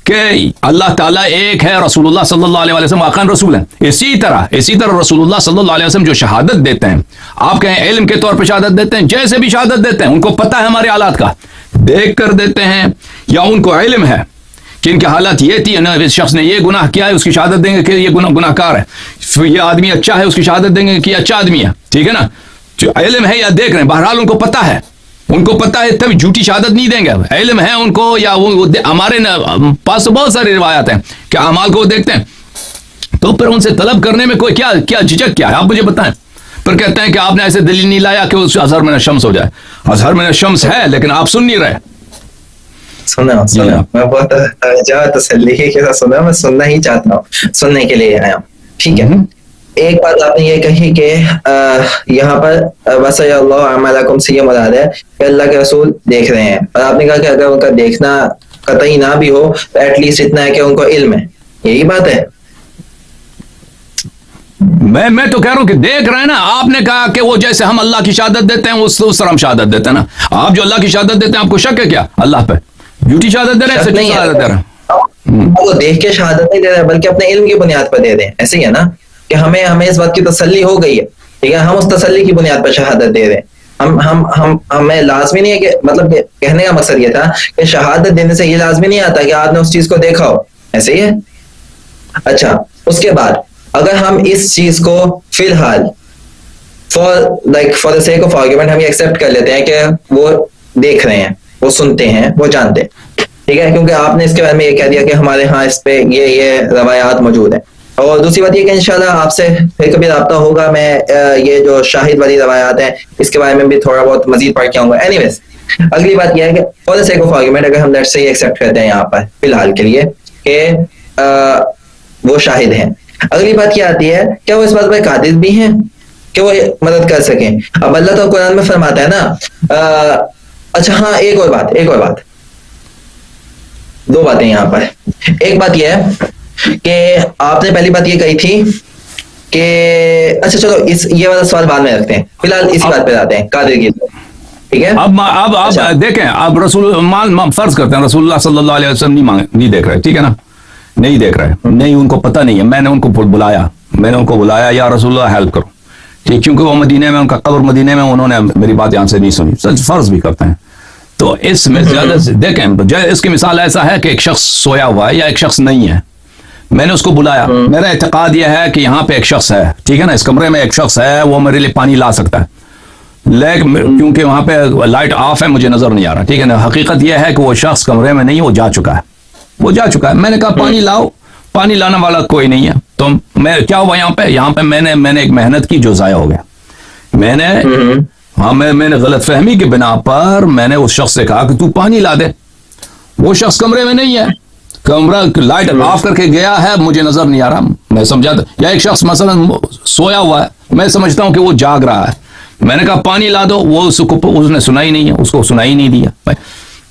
کہ اللہ تعالیٰ ایک ہے, رسول اللہ صلی اللہ علیہ وسلم واقعاً رسول ہیں. اسی طرح رسول اللہ صلی اللہ علیہ وسلم جو شہادت دیتے ہیں, آپ کہیں علم کے طور پہ شہادت دیتے ہیں, جیسے بھی شہادت دیتے ہیں, ان کو پتہ ہے ہمارے حالات کا, دیکھ کر دیتے ہیں, یا ان کو علم ہے کہ ان کی حالت یہ تھی, اس شخص نے یہ گناہ کیا ہے, اس کی شہادت دیں گے کہ یہ گناہ کار ہے. یہ آدمی اچھا ہے, اس کی شہادت دیں گے کہ یہ اچھا آدمی ہے. ٹھیک ہے نا, جو علم ہے یا دیکھ رہے ہیں, بہرحال ان کو پتہ ہے, تبھی جھوٹی شہادت نہیں دیں گے. علم ہے ان کو, یا ہمارے پاس بہت ساری روایات ہیں کہ اعمال کو وہ دیکھتے ہیں, تو پھر ان سے طلب کرنے میں کوئی کیا جھجک کیا ہے, آپ مجھے بتائیں. پھر کہتے ہیں کہ آپ نے ایسے دلیل نہیں لایا کہ اس اظہر من الشمس ہو جائے. اظہر من الشمس ہے, لیکن آپ سن نہیں رہے. سنا میں بہت تسلی کے ساتھ سنا, میں سننا ہی چاہتا ہوں, سننے کے لیے آیا ہوں. ٹھیک ہے, ایک بات آپ نے یہ کہی کہ یہاں پر وَسَيَ اللَّهُ أَعْمَالَكُمْ سے یہ مراد ہے کہ اللہ کے رسول دیکھ رہے ہیں, اور آپ نے کہا کہ اگر ان کا دیکھنا قطعی نہ بھی ہو تو ایٹ لیسٹ اتنا ہے کہ ان کو علم ہے. یہی بات ہے. میں تو کہہ رہا ہوں کہ دیکھ رہے ہیں نا. آپ نے کہا کہ وہ جیسے ہم اللہ کی شہادت دیتے ہیں اس طرح ہم شہادت دیتے ہیں نا. آپ جو اللہ کی شہادت دیتے ہیں, آپ کو شک ہے کیا اللہ پہ؟ جھوٹی شہادت دے رہے ہیں, سچی شہادت دے رہے ہیں. وہ دیکھ کے شہادت نہیں دے رہے بلکہ اپنے علم کی بنیاد پر دے دیں. ایسے ہی ہے نا کہ ہمیں اس بات کی تسلی ہو گئی ہے, ٹھیک ہے, ہم اس تسلی کی بنیاد پر شہادت دے رہے ہیں. ہمیں لازمی نہیں ہے کہ, مطلب کہنے کا مقصد یہ تھا کہ شہادت دینے سے یہ لازمی نہیں آتا کہ آپ نے اس چیز کو دیکھا ہو. ایسے ہی ہے. اچھا, اس کے بعد اگر ہم اس چیز کو فی الحال for the sake of argument ہم یہ ایکسیپٹ کر لیتے ہیں کہ وہ دیکھ رہے ہیں, وہ سنتے ہیں, وہ جانتے ہیں, ٹھیک ہے, کیونکہ آپ نے اس کے بارے میں یہ کہہ دیا کہ ہمارے ہاں اس پہ یہ روایات موجود ہیں. اور دوسری بات یہ کہ انشاءاللہ آپ سے پھر کبھی رابطہ ہوگا, میں یہ جو شاہد والی روایات ہیں اس کے بارے میں بھی تھوڑا بہت مزید پڑھ کے آؤں گا. اینی ویز اگلی بات یہ ہے کہ for the sake of argument اگر ہم لیٹ سے ایکسیپٹ کرتے ہیں یہاں پر فی الحال کے لیے کہ وہ شاہد ہیں, اگلی بات کیا آتی ہے, کیا وہ اس بات پہ قادر بھی ہیں کہ وہ مدد کر سکیں؟ اب اللہ تو قرآن میں فرماتا ہے نا. اچھا ہاں, ایک اور بات, دو باتیں یہاں پر. ایک بات یہ ہے کہ آپ نے پہلی بات یہ کہی تھی کہ اچھا چلو یہ والا سوال بعد میں رکھتے ہیں, فی الحال اسی بات پہ آتے ہیں قادر کی. ٹھیک ہے, اب دیکھیں, اب فرض کرتے ہیں رسول اللہ صلی اللہ علیہ وسلم نہیں دیکھ رہے, ٹھیک ہے نا, نہیں دیکھ رہے, نہیں ان کو پتہ نہیں ہے, میں نے ان کو بلایا یا رسول اللہ ہیلپ کرو, ٹھیک, کیونکہ وہ مدینے میں, ان کا قبر مدینے میں, انہوں نے میری بات یہاں سے نہیں سنی, سچ فرض بھی کرتے ہیں. تو اس میں زیادہ دیکھیں, اس کی مثال ایسا ہے کہ ایک شخص سویا ہوا ہے یا ایک شخص نہیں ہے, میں نے اس کو بلایا, میرا اعتقاد یہ ہے کہ یہاں پہ ایک شخص ہے, ٹھیک ہے نا, اس کمرے میں ایک شخص ہے, وہ میرے لیے پانی لا سکتا ہے, لیکن کیونکہ وہاں پہ لائٹ آف ہے مجھے نظر نہیں آ رہا, ٹھیک ہے نا, حقیقت یہ ہے کہ وہ شخص کمرے میں نہیں, وہ جا چکا ہے, میں نے کہا پانی لاؤ, پانی لانے والا کوئی نہیں ہے, تو میں کیا ہوا یہاں پہ میں نے ایک محنت کی جو ضائع ہو گیا. میں نے غلط فہمی کے بنا پر میں نے اس شخص سے کہا کہ تو پانی لا دے, وہ شخص کمرے میں نہیں ہے, کمرہ لائٹ آف کر کے گیا ہے, مجھے نظر نہیں آ رہا, میں سمجھاتا, یا ایک شخص مثلا سویا ہوا ہے, میں سمجھتا ہوں کہ وہ جاگ رہا ہے, میں نے کہا پانی لا دو, وہ اس نے سنا ہی نہیں ہے, اس کو سنا ہی نہیں دیا,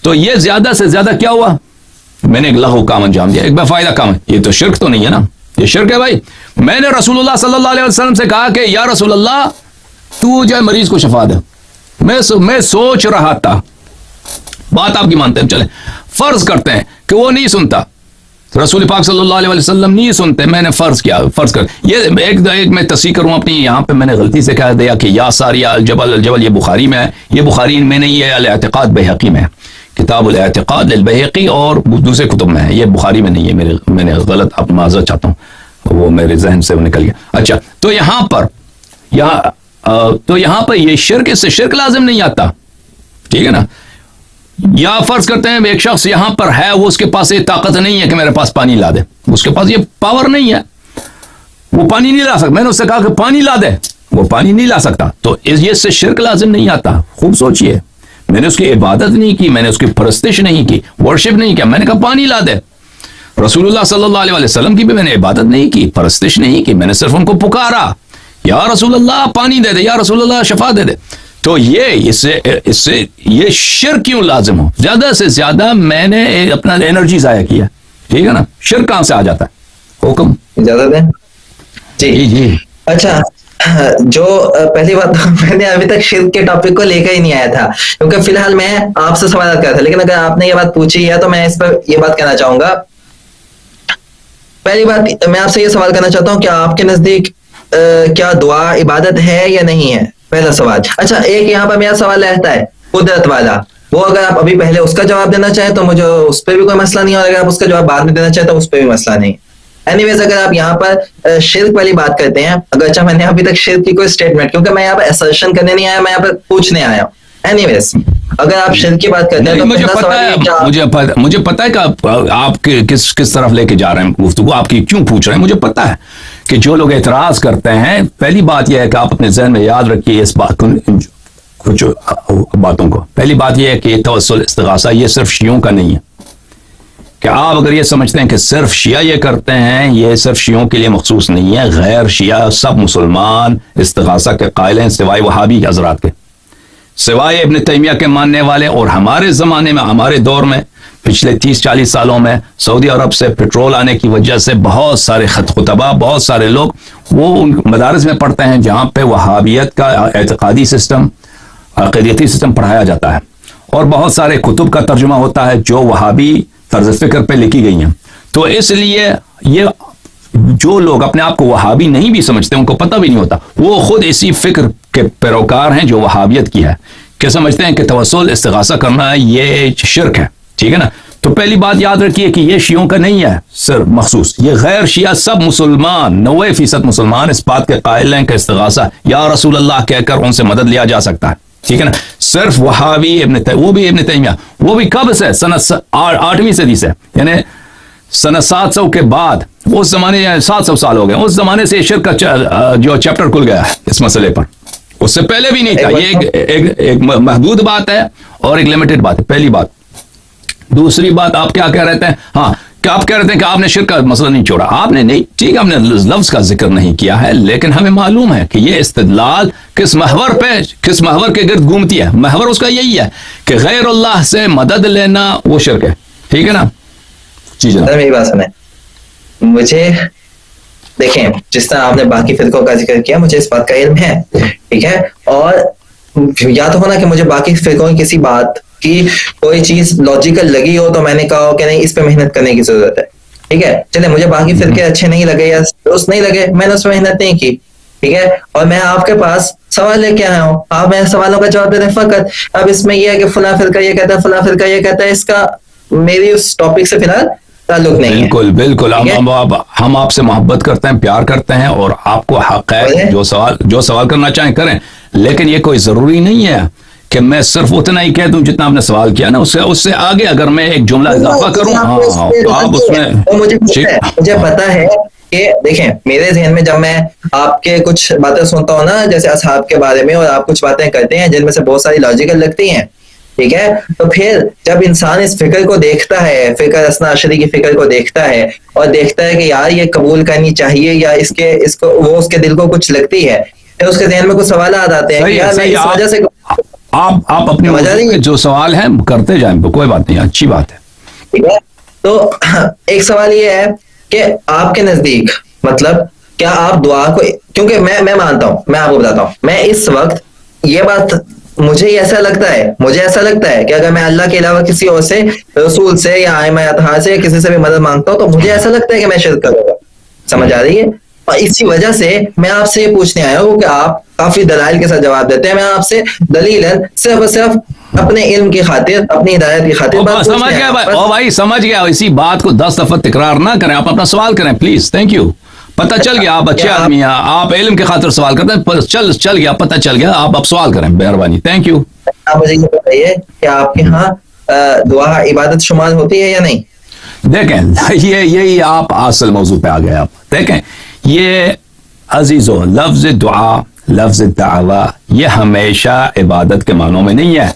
تو یہ زیادہ سے زیادہ کیا ہوا, میں نے ایک لغو کام انجام دیا, ایک بے فائدہ کام ہے. یہ تو شرک تو نہیں ہے نا, یہ شرک ہے بھائی. میں نے رسول اللہ صلی اللہ علیہ وسلم سے کہا کہ یا رسول اللہ تو جو ہے مریض کو شفا دے, میں سوچ رہا تھا, بات آپ کی مانتے ہیں, چلے فرض کرتے ہیں کہ وہ نہیں سنتا, رسول پاک صلی اللہ علیہ وسلم نہیں سنتے, میں نے فرض کر یہ ایک میں تصحیح کروں اپنی, یہاں پہ میں نے غلطی سے کہہ دیا کہ یا ساریہ الجبل یہ بخاری میں ہے, یہ بخاری میں نہیں ہے, الاعتقاد بحقی میں ہے, کتاب الاعتقاد للبیہقی اور دوسرے کتب میں ہے, یہ بخاری میں نہیں ہے, میں نے غلط, اب معذرت چاہتا ہوں, وہ میرے ذہن سے وہ نکل گیا. اچھا, تو یہاں پر یہ شرک, اس سے شرک لازم نہیں آتا, ٹھیک ہے نا. یا فرض کرتے ہیں ایک شخص یہاں پر ہے, وہ اس کے پاس یہ طاقت نہیں ہے کہ میرے پاس پانی لا دے, اس کے پاس یہ پاور نہیں ہے, وہ پانی نہیں لا سکتا, میں نے اس سے کہا کہ پانی لا دے, وہ پانی نہیں لا سکتا, تو یہ سے شرک لازم نہیں آتا. خوب سوچئے, میں نے اس کی عبادت نہیں کی, میں نے اس کی پرستش نہیں کی, ورشپ نہیں کیا, میں نے کہا پانی لا دے. رسول اللہ صلی اللہ علیہ وسلم کی بھی میں نے عبادت نہیں کی, پرستش نہیں کی, میں نے صرف ان کو پکارا, یا رسول اللہ پانی دے دے, یا رسول اللہ شفا دے دے. تو اس سے یہ شرک کیوں لازم ہو؟ زیادہ سے زیادہ میں نے اپنا انرجی ضائع کیا, ٹھیک ہے نا, شرک کہاں سے آ جاتا ہے؟ حکم اجازت ہے جی. اچھا, جو پہلی بات میں نے ابھی تک شرک کے ٹاپک کو لے کر ہی نہیں آیا تھا, کیونکہ فی الحال میں آپ سے سوالات کر رہا تھا, لیکن اگر آپ نے یہ بات پوچھی ہے تو میں اس پر یہ بات کہنا چاہوں گا. پہلی بات میں آپ سے یہ سوال کرنا چاہتا ہوں کہ آپ کے نزدیک کیا دعا عبادت ہے یا نہیں ہے؟ پہلا سوال. اچھا, ایک یہاں پر میرا سوال رہتا ہے قدرت والا, وہ اگر آپ ابھی پہلے اس کا جواب دینا چاہیں تو مجھے اس پہ بھی کوئی مسئلہ نہیں, اور اگر آپ اس کا جواب بعد میں دینا چاہیں تو اس پہ بھی مسئلہ نہیں. اینی ویز, اگر آپ یہاں پر شرک والی بات کرتے ہیں, اگرچہ میں نے ابھی تک شرک کی کوئی اسٹیٹمنٹ, کیونکہ میں یہاں پر اسرشن کرنے نہیں آیا, میں یہاں پر پوچھنے آیا ہوں. اینی ویز, اگر آپ شرک کی بات کرتے ہیں تو مجھے پتا ہے کہ آپ کس طرف لے کے جا رہے ہیں گفتگو, آپ کی کیوں پوچھ رہے ہیں, مجھے پتا ہے کہ جو لوگ اعتراض کرتے ہیں, پہلی بات یہ ہے کہ آپ اپنے ذہن میں یاد رکھیے اس بات کچھ باتوں کو. پہلی بات یہ ہے کہ توسل استغاثہ یہ صرف شیعوں کا نہیں ہے, کہ آپ اگر یہ سمجھتے ہیں کہ صرف شیعہ یہ کرتے ہیں, یہ صرف شیعوں کے لیے مخصوص نہیں ہے, غیر شیعہ سب مسلمان استغاثہ کے قائل ہیں, سوائے وہابی حضرات کے, سوائے ابن تیمیہ کے ماننے والے. اور ہمارے زمانے میں, ہمارے دور میں, پچھلے 30-40 سالوں میں سعودی عرب سے پیٹرول آنے کی وجہ سے بہت سارے خطبہ, بہت سارے لوگ وہ ان مدارس میں پڑھتے ہیں جہاں پہ وہابیت کا اعتقادی سسٹم, عقیدتی سسٹم پڑھایا جاتا ہے, اور بہت سارے کتب کا ترجمہ ہوتا ہے جو وہابی طرز فکر پہ لکھی گئی ہیں. تو اس لیے یہ جو لوگ اپنے آپ کو وہابی نہیں بھی سمجھتے, ان کو پتہ بھی نہیں ہوتا, وہ خود اسی فکر کے پیروکار ہیں جو وہابیت کی ہے, کہ سمجھتے ہیں کہ توسل استغاثہ کرنا یہ شرک ہے, ٹھیک ہے نا. تو پہلی بات یاد رکھیے کہ یہ شیعوں کا نہیں ہے صرف مخصوص، یہ غیر شیعہ سب مسلمان 90% مسلمان اس بات کے قائل ہیں کہ استغاثہ یا رسول اللہ کہہ کر ان سے مدد لیا جا سکتا ہے، ٹھیک ہے نا. صرف وہابی وہ بھی ابن تیمیہ، وہ بھی کب سے؟ سنت 8ویں صدی سے، یعنی سنت 700 کے بعد. اس زمانے 700 سال ہو گئے، اس زمانے سے شرک کا جو چیپٹر کھل گیا ہے اس مسئلے پر. اس سے پہلے بھی نہیں تھا. یہ ایک محدود بات ہے اور ایک لمیٹڈ بات ہے، پہلی بات. دوسری بات، آپ کیا کہہ رہے تھے؟ ہاں کہ آپ کہہ رہے تھے کہ آپ نے شرک کا مسئلہ نہیں چھوڑا. آپ نے نہیں، ٹھیک، آپ نے لفظ کا ذکر نہیں کیا ہے، لیکن ہمیں معلوم ہے کہ یہ استدلال کس محور کے گرد گھومتی ہے. محور اس کا یہی ہے کہ غیر اللہ سے مدد لینا وہ شرک ہے، ٹھیک ہے نا. جی جناب میری بات سنیں، مجھے دیکھیں جس طرح آپ نے باقی فرقوں کا ذکر کیا مجھے اس بات کا علم ہے، ٹھیک ہے، اور یا تو ہونا کہ مجھے باقی فرقوں کی کسی بات کی کوئی چیز لاجیکل لگی ہو تو میں نے کہا ہو کہ نہیں اس پہ محنت کرنے کی ضرورت ہے، ٹھیک ہے. چلے مجھے باقی فرقے اچھے نہیں لگے یا درست نہیں لگے، میں نے اس پہ محنت نہیں کی، ٹھیک ہے، اور میں آپ کے پاس سوال لے کے آیا ہوں، آپ میرے سوالوں کا جواب دے دیں فقط. اب اس میں یہ ہے کہ فلاں فرقہ یہ کہتا ہے، فلاں فرقہ یہ کہتا ہے، اس کا میری اس ٹاپک سے فی الحال تعلق نہیں ہے. بالکل ہم آپ سے محبت کرتے ہیں، پیار کرتے ہیں، اور آپ کو حق ہے جو سوال کرنا چاہیں کریں، لیکن یہ کوئی ضروری نہیں ہے کہ میں صرف اتنا ہی کہہ دوں جتنا آپ نے سوال کیا نا. اس سے آگے اگر میں ایک جملہ اضافہ کروں، ہاں تو آپ اس میں مجھے پتا ہے کہ دیکھیں میرے ذہن میں جب میں آپ کے کچھ باتیں سنتا ہوں نا جیسے اصحاب کے بارے میں، اور آپ کچھ باتیں کرتے ہیں جن میں سے بہت ساری لاجیکل لگتی ہیں، ٹھیک ہے، تو پھر جب انسان اس فکر کو دیکھتا ہے، فکر حسن عشری کی فکر کو دیکھتا ہے اور دیکھتا ہے کہ یار یہ قبول کرنی چاہیے یا اس کو وہ اس کے دل کو کچھ لگتی ہے، پھر اس کے ذہن میں کچھ سوالات آتے ہیں کہ یار میں اس وجہ سے آپ اپنے جو سوال ہیں کرتے جائیں، کوئی بات نہیں، اچھی بات ہے، ٹھیک ہے. تو ایک سوال یہ ہے کہ آپ کے نزدیک مطلب کیا آپ دعا کو، کیونکہ میں مانتا ہوں، میں آپ کو بتاتا ہوں، میں اس وقت یہ بات مجھے ایسا لگتا ہے کہ اگر میں اللہ کے علاوہ کسی اور سے، رسول سے یا ائمہ اطہار سے کسی سے بھی مدد مانگتا ہوں تو مجھے ایسا لگتا ہے کہ میں شرک کروں گا. سمجھ آ رہی ہے؟ اور اسی وجہ سے میں آپ سے یہ پوچھنے آیا ہوں کہ آپ کافی دلائل کے ساتھ جواب دیتے ہیں، میں آپ سے دلیلاً صرف اور صرف اپنے علم کی خاطر، اپنی ہدایت کی خاطر سمجھ گیا بھائی، سمجھ گیا. اسی بات کو 10 دفعہ تکرار نہ کریں، آپ اپنا سوال کریں پلیز. Thank you. پتہ چل گیا آپ اچھے آدمی ہیں، آپ علم کی خاطر سوال کرتے ہیں، چل گیا، پتہ چل گیا. آپ سوال کریں، مہربانی. Thank you. آپ مجھے یہ بتائیے کہ آپ کے ہاں دعا عبادت شمار ہوتی ہے یا نہیں؟ دیکھیں یہی آپ اصل موضوع پہ آ گئے. آپ دیکھیں یہ عزیزو، لفظ دعا، لفظ دعویٰ یہ ہمیشہ عبادت کے معنوں میں نہیں ہے.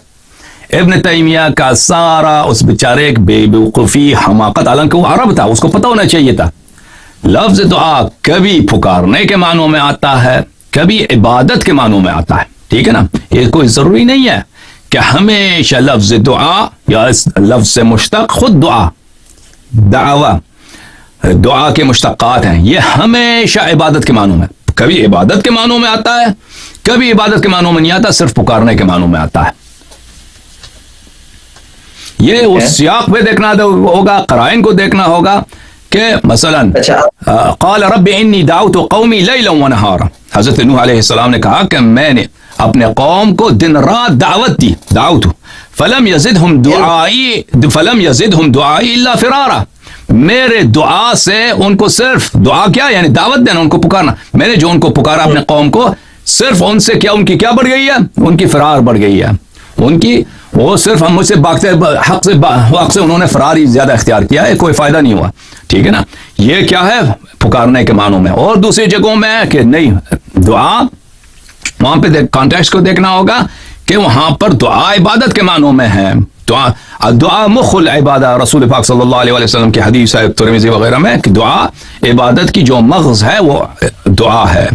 ابن تیمیہ کا سارا اس بیچارے ایک بے وقوفی، حماقت، حالانکہ وہ عرب تھا، اس کو پتہ ہونا چاہیے تھا. لفظ دعا کبھی پکارنے کے معنوں میں آتا ہے، کبھی عبادت کے معنوں میں آتا ہے، ٹھیک ہے نا. یہ کوئی ضروری نہیں ہے کہ ہمیشہ لفظ دعا یا اس لفظ سے مشتق خود دعا، دعویٰ، دعا کے مشتقات ہیں، یہ ہمیشہ عبادت کے معنوں میں، کبھی عبادت کے معنوں میں آتا ہے، کبھی عبادت کے معنوں میں نہیں آتا، صرف پکارنے کے معنوں میں آتا ہے. یہ اس سیاق پہ دیکھنا ہوگا، قرائن کو دیکھنا ہوگا کہ مثلا قال رب انی دعوت قومی لیلا ونہارا، حضرت نوح علیہ السلام نے کہا کہ میں نے اپنے قوم کو دن رات دعوت دی، دعوت فلم یزدہم دعائی الا فرارا، میرے دعا سے ان کو صرف دعا کیا یعنی دعوت دینا، ان کو پکارنا، میں نے جو ان کو پکارا اپنے قوم کو، صرف ان سے کیا ان کی کیا بڑھ گئی ہے، ان کی فرار بڑھ گئی ہے، ان کی وہ صرف ہم مجھ سے بھاگتے حق سے انہوں نے فرار ہی زیادہ اختیار کیا ہے، کوئی فائدہ نہیں ہوا، ٹھیک ہے نا. یہ کیا ہے پکارنے کے معنوں میں. اور دوسری جگہوں میں ہے کہ نہیں، دعا وہاں پہ کانٹیکسٹ کو دیکھنا ہوگا کہ وہاں پر دعا عبادت کے معنوں میں ہے. دعا مخ العبادہ، رسول پاک صلی اللہ علیہ وسلم کی حدیث ہے ترمذی وغیرہ میں کہ دعا عبادت کی جو مغز ہے وہ دعا ہے.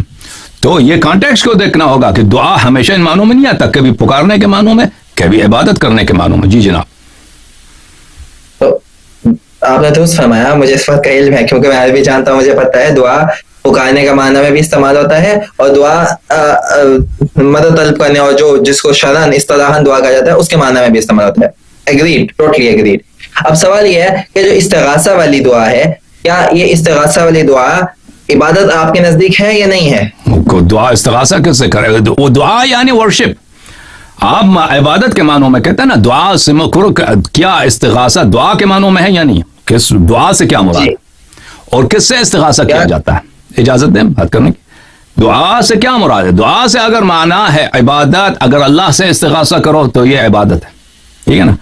تو یہ کانٹیکسٹ کو دیکھنا ہوگا کہ دعا ہمیشہ ان معنوں میں نہیں آتا، کبھی پکارنے کے معنوں میں، کبھی عبادت کرنے کے معنوں میں. جی جناب. تو آپ نے درست فرمایا، مجھے اس وقت کا علم ہے کیونکہ میں عربی جانتا ہوں، مجھے پتہ ہے دعا پکارنے کا معنی میں بھی استعمال ہوتا ہے اور دعا مدد طلب کرنے اور جو جس کو شرعاً اصطلاحاً دعا کہا جاتا ہے اس کے معنی میں بھی استعمال ہوتا ہے. Agreed, totally agreed. اب سوال یہ ہے کہ جو استغاثہ والی دعا ہے، کیا یہ استغاثہ والی دعا عبادت آپ کے نزدیک ہے یا نہیں ہے؟ دعا استغاثہ کس سے کرے؟ وہ دعا یعنی ورشپ. آپ عبادت کے معنوں میں کہتے ہیں نا دعا سے کیا استغاثہ دعا کے معنوں میں ہے یا نہیں؟ کس دعا سے کیا مراد ہے اور کس سے استغاثہ کیا جاتا ہے؟ اجازت دیں بات کرنے کی. دعا سے کیا مراد ہے؟ دعا سے اگر معنی ہے عبادت، اگر اللہ سے استغاثہ کرو تو یہ عبادت ہے، ٹھیک ہے نا.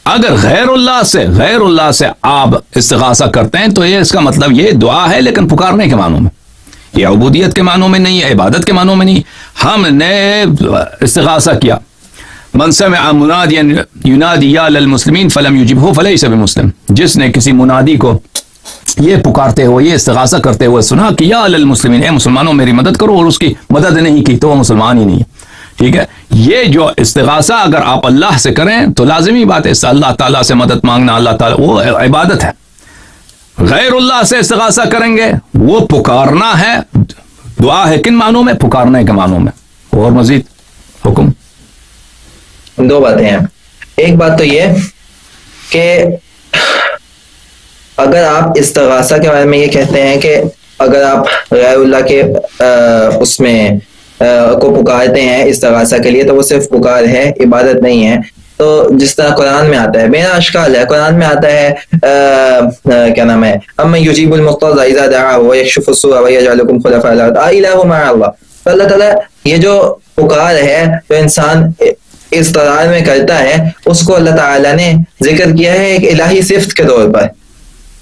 اگر غیر اللہ سے آپ استغاثہ کرتے ہیں تو یہ اس کا مطلب یہ دعا ہے لیکن پکارنے کے معنوں میں، یہ عبودیت کے معنوں میں نہیں ہے، عبادت کے معنوں میں نہیں. ہم نے استغاثہ کیا، من سمع منادیا ینادی یا للمسلمین فلم یجبہ فلیس بمسلم، جس نے کسی منادی کو یہ پکارتے ہوئے یہ استغاثہ کرتے ہوئے سنا کہ یا للمسلمین، اے مسلمانوں میری مدد کرو، اور اس کی مدد نہیں کی تو وہ مسلمان ہی نہیں ہے. ٹھیک ہے، یہ جو استغاثہ اگر آپ اللہ سے کریں تو لازمی بات ہے اللہ تعالیٰ سے مدد مانگنا، اللہ تعالیٰ وہ عبادت ہے. غیر اللہ سے استغاثہ کریں گے وہ پکارنا ہے. دعا ہے کن معنوں میں؟ پکارنے کے معنوں میں. اور مزید حکم دو باتیں ہیں. ایک بات تو یہ کہ اگر آپ استغاثہ کے بارے میں یہ کہتے ہیں کہ اگر آپ غیر اللہ کے اس میں کو پکارتے ہیں استغاثہ کے لیے تو وہ صرف پکار ہے، عبادت نہیں ہے. تو جس طرح قرآن میں آتا ہے، میرا اشکال ہے، قرآن میں آتا ہے کیا نام ہے، اما یجیب المضطر اذا دعاہ ویکشف السوء ویجعلکم خلفاء الارض االہ مع اللہ. تو اللہ تعالیٰ یہ جو پکار ہے جو انسان اضطرار میں کرتا ہے اس کو اللہ تعالیٰ نے ذکر کیا ہے ایک الہی صفت کے طور پر.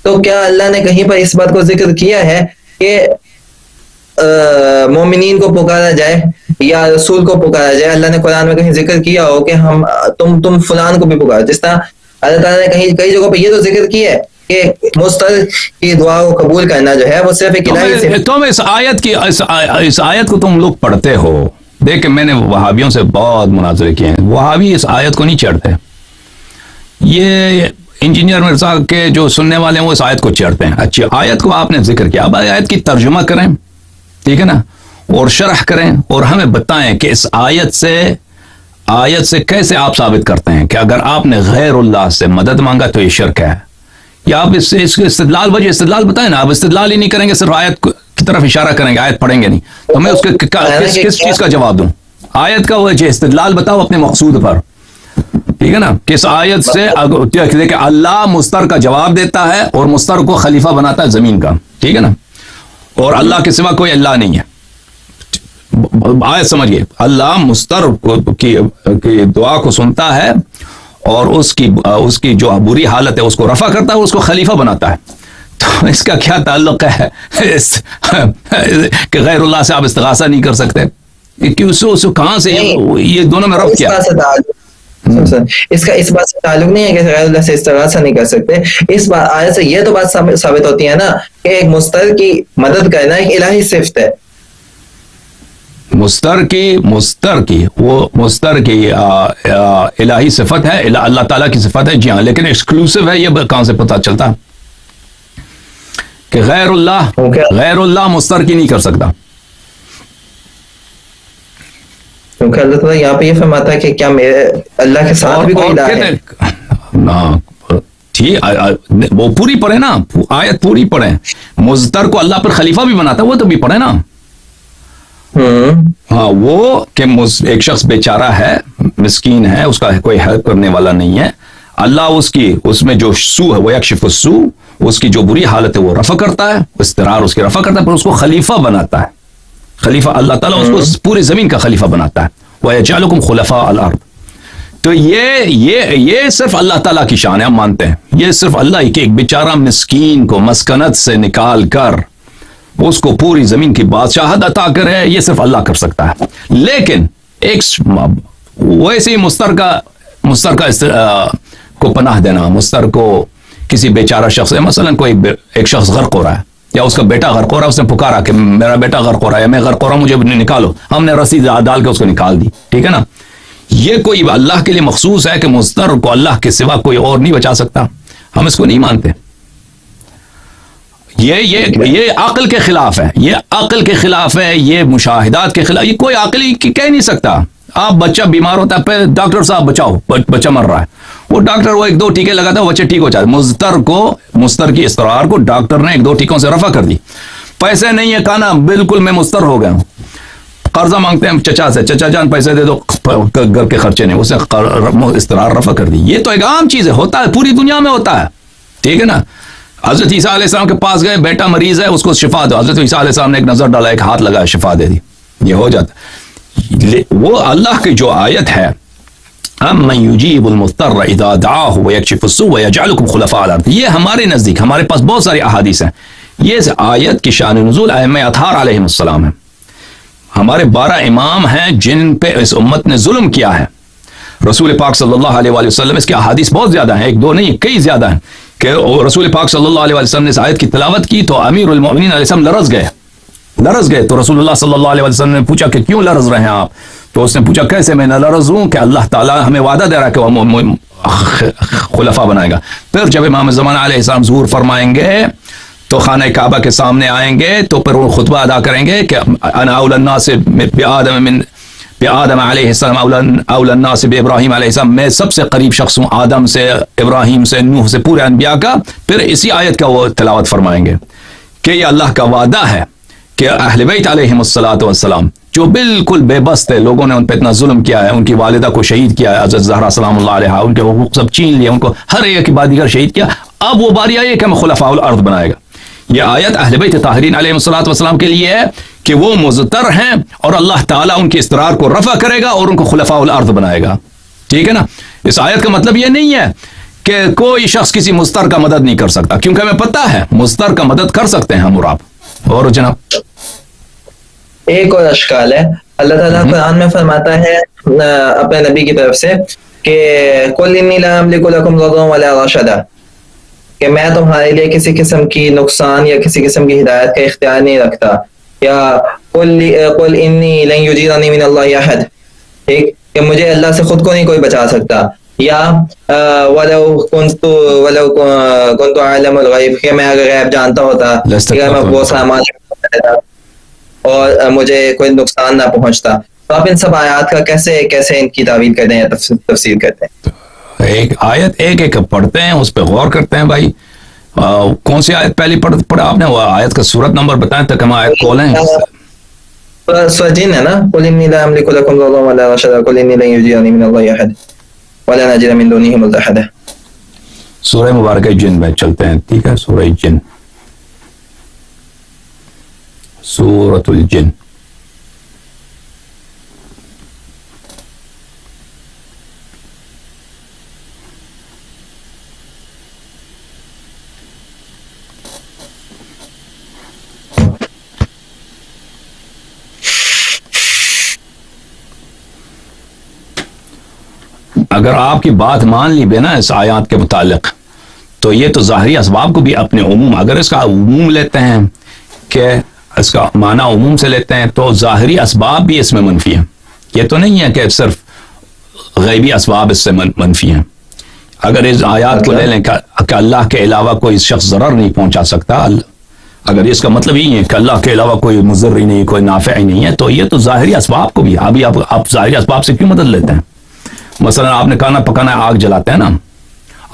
تو کیا اللہ نے کہیں پر اس بات کو ذکر کیا ہے کہ مومنین کو پکارا جائے یا رسول کو پکارا جائے؟ اللہ نے قرآن میں کہیں ذکر کیا ہو کہ ہم تم فلان کو بھی پکارو؟ جس طرح اللہ تعالیٰ نے کئی جگہوں پہ یہ تو ذکر کیا ہے کہ مستر کی دعا کو قبول کرنا جو ہے وہ صرف ایک الہی صفت. تم اس آیت کو تم لوگ پڑھتے ہو، دیکھ میں نے وہابیوں سے بہت مناظرے کیے ہیں، وہابی اس آیت کو نہیں چڑھتے. یہ انجینئر مرزا کے جو سننے والے ہیں وہ اس آیت کو چڑھتے ہیں. اچھی آیت کو آپ نے ذکر کیا، اب آیت کی ترجمہ کریں، ٹھیک ہے نا، اور شرح کریں اور ہمیں بتائیں کہ اس آیت سے کیسے آپ ثابت کرتے ہیں کہ اگر آپ نے غیر اللہ سے مدد مانگا تو یہ شرک ہے. یا آپ اس کے استدلال بتائیں نا. آپ استدلال ہی نہیں کریں گے، صرف آیت کی طرف اشارہ کریں گے، آیت پڑھیں گے نہیں، تو میں اس کے کس چیز کا جواب دوں؟ آیت کا وہ استدلال بتاؤ اپنے مقصود پر، ٹھیک ہے نا. کس آیت سے دیکھیں اللہ مستر کا جواب دیتا ہے اور مستر کو خلیفہ بناتا ہے زمین کا، ٹھیک ہے نا، اور اللہ کے سوا کوئی اللہ نہیں ہے. آیت سمجھئے، اللہ مستر کی دعا کو سنتا ہے اور اس کی جو بری حالت ہے اس کو رفع کرتا ہے اور اس کو خلیفہ بناتا ہے. تو اس کا کیا تعلق ہے کہ غیر اللہ سے آپ استغاثہ نہیں کر سکتے؟ کہاں سے یہ دونوں میں ربط کیا؟ اس کا اس بات سے تعلق نہیں ہے کہ غیر اللہ سے استغاثہ نہیں کر سکتے. اس بات آیت سے یہ تو بات ثابت ہوتی ہے نا کہ ایک مستر کی مدد کرنا ایک الہی صفت ہے. مستر کی الہی صفت ہے، اللہ تعالیٰ کی صفت ہے، جی ہاں، لیکن ایکسکلوسیو ہے. یہ کہاں سے پتہ چلتا کہ غیر اللہ مستر کی نہیں کر سکتا؟ کیونکہ اللہ تعالیٰ یہاں پہ یہ فرماتا ہے کہ کیا میرے اللہ کے ساتھ بھی کوئی الہ ہے؟ وہ پوری پڑھے نا، آیت پوری پڑھے. مستر کو اللہ پر خلیفہ بھی بناتا ہے، وہ تو بھی پڑھے نا. ہاں، وہ کہ ایک شخص بیچارہ ہے، مسکین ہے، اس کا کوئی ہیلپ کرنے والا نہیں ہے، اللہ اس میں جو سو ہے وہ یکشف السو، اس کی جو بری حالت ہے وہ رفع کرتا ہے، استقرار اس کی رفع کرتا ہے، پر اس کو خلیفہ بناتا ہے. خلیفہ اللہ تعالیٰ اس کو پوری زمین کا خلیفہ بناتا ہے. وَيَجْعَلُكُمْ خُلَفَاءَ الْأَرْضِ. تو یہ صرف اللہ تعالیٰ کی شان ہے، ہم مانتے ہیں. یہ صرف اللہ ہی کہ ایک بیچارہ مسکین کو مسکنت سے نکال کر اس کو پوری زمین کی بادشاہت عطا کرے، یہ صرف اللہ کر سکتا ہے. لیکن ایک ویسے ہی مستر کا کو پناہ دینا، مستر کو کسی بیچارہ شخص ہے، مثلا کوئی ایک شخص غرق ہو رہا ہے یا اس کا بیٹا غرق ہو رہا ہے، اس نے پکارا کہ میرا بیٹا غرق ہو رہا ہے، میں غرق ہو رہا ہوں، مجھے نکالو. ہم نے رسی ڈال کے اس کو نکال دی، ٹھیک ہے نا. یہ کوئی اللہ کے لیے مخصوص ہے کہ مستر کو اللہ کے سوا کوئی اور نہیں بچا سکتا. ہم اس کو نہیں مانتے. یہ عقل کے خلاف ہے، یہ عقل کے خلاف ہے، یہ مشاہدات کے خلاف. یہ کوئی عقل ہی کہہ نہیں سکتا. آپ بچہ بیمار ہوتا ہے، پھر ڈاکٹر صاحب بچاؤ، بچہ مر رہا ہے، وہ ڈاکٹر وہ 1-2 ٹیکے لگاتا ہے، وہ بچہ ٹھیک ہو جاتا ہے. مستر کی استقرار کو ڈاکٹر نے 1-2 ٹیکوں سے رفع کر دی. پیسے نہیں ہے کھانا، بالکل میں مستر ہو گیا ہوں. قرضہ مانگتے ہیں چچا سے, چچا جان پیسے دے دو, گھر کے خرچے نہیں, اس نے استرار رفع کر دی. یہ تو ایک عام چیز ہے, ہوتا ہے پوری دنیا میں ہوتا ہے, ٹھیک ہے نا. حضرت عیسیٰ علیہ السلام کے پاس گئے, بیٹا مریض ہے اس کو شفا دو, حضرت عیسیٰ علیہ السلام نے ایک نظر ڈالا, ایک ہاتھ لگایا, شفا دے دی, یہ ہو جاتا. وہ اللہ کی جو آیت ہے امن یجیب المضطر اذا دعاہ ویکشف السوء ویجعلکم خلفاء الارض, یہ ہمارے نزدیک, ہمارے پاس بہت ساری احادیث ہیں. یہ آیت کی شان نزول ائمہ اطہار علیہم السلام ہے. ہمارے 12 امام ہیں جن پہ اس امت نے ظلم کیا ہے. رسول پاک صلی اللہ علیہ وآلہ وسلم, اس کے احادیث بہت زیادہ ہیں, ایک دو نہیں کئی زیادہ ہیں, کہ رسول پاک صلی اللہ علیہ وآلہ وسلم نے اس آیت کی تلاوت کی تو امیر المؤمنین علیہ السلام لرز گئے. تو رسول اللہ صلی اللہ علیہ وسلم نے پوچھا کہ کیوں لرز رہے ہیں آپ؟ تو اس نے پوچھا کیسے میں نہ لرز ہوں, کہ اللہ تعالیٰ ہمیں وعدہ دے رہا ہے کہ وہ خلفاء بنائے گا. پھر جب امام زمانہ علیہ السلام ظہور فرمائیں گے تو خانہ کعبہ کے سامنے آئیں گے تو پھر وہ خطبہ ادا کریں گے کہ انا اول الناس بآدم علیہ السلام اول الناس بابراہیم علیہ السلام, میں سب سے قریب شخص ہوں آدم سے, ابراہیم سے, نوح سے, پورے انبیاء کا. پھر اسی آیت کا وہ تلاوت فرمائیں گے کہ یہ اللہ کا وعدہ ہے کہ اہل بیت علیہم الصلاۃ والسلام جو بالکل بے بس تھے, لوگوں نے ان پہ اتنا ظلم کیا ہے, ان کی والدہ کو شہید کیا ہے حضرت زہرا سلام اللہ علیہا, ان کے حقوق سب چھین لیے, ان کو ہر ایک کے بعد دیگر شہید کیا. اب وہ باری آئی ہے کہ ہم خلفاء الارض بنائے گا. یہ آیت اہل بیت طاہرین علیہم الصلاۃ والسلام کے لیے ہے کہ وہ مضطر ہیں اور اللہ تعالیٰ ان کے اضطرار کو رفع کرے گا اور ان کو خلفاء الارض بنائے گا, ٹھیک ہے نا. اس آیت کا مطلب یہ نہیں ہے کہ کوئی شخص کسی مضطر کا مدد نہیں کر سکتا, کیونکہ ہمیں پتہ ہے مضطر کا مدد کر سکتے ہیں ہم اور آپ. اور جناب ایک اور اشکال ہے, اللہ تعالیٰ قرآن میں فرماتا ہے اپنے نبی کی طرف سے کہ قل انی لا املک لکم ضرا ولا رشدا, کہ میں تمہارے لیے کسی قسم کی نقصان یا کسی قسم کی ہدایت کا اختیار نہیں رکھتا, یا قل انی لن یجیرنی من اللہ احد, ٹھیک, کہ مجھے اللہ سے خود کو نہیں کوئی بچا سکتا, یا ولو کنت اعلم الغیب, کہ میں اگر غیب جانتا ہوتا کہ میں وہ سامان اور مجھے کوئی نقصان نہ پہنچتا. تو آپ ان سب آیات کا کیسے ان کی تعویل کرتے ہیں یا تفسیر کرتے ہیں؟ ایک آیت ایک پڑھتے ہیں, اس پہ غور کرتے ہیں. بھائی کون سی آیت پہلی پڑھا آپ نے, وہ آیت کا صورت نمبر بتائیں تاکہ ہم آیت کھولیں. سورۃ جن ہے نا, قل انی لا املک لکم ضرا ولا رشدا قل انی لن یجیرنی من اللہ احد ولا نجد من دونہ ملتحدا. سورہ مبارکہ جن میں چلتے ہیں, ٹھیک ہے. سورہ جن, سورۃ الجن. اگر آپ کی بات مان لی بے نا اس آیات کے متعلق, تو یہ تو ظاہری اسباب کو بھی اپنے عموم, اگر اس کا عموم لیتے ہیں کہ اس کا معنی عموم سے لیتے ہیں تو ظاہری اسباب بھی اس میں منفی ہیں. یہ تو نہیں ہے کہ صرف غیبی اسباب اس سے منفی ہیں. اگر اس آیات کو لے لیں کہ اللہ کے علاوہ کوئی شخص ضرر نہیں پہنچا سکتا, اگر اس کا مطلب یہ ہے کہ اللہ کے علاوہ کوئی مضر ہی نہیں, کوئی نافع ہی نہیں ہے, تو یہ تو ظاہری اسباب کو بھی, ابھی آپ ظاہری اسباب سے کیوں مدد لیتے ہیں؟ مثلا آپ نے کھانا پکانا ہے, آگ جلاتے ہیں نا,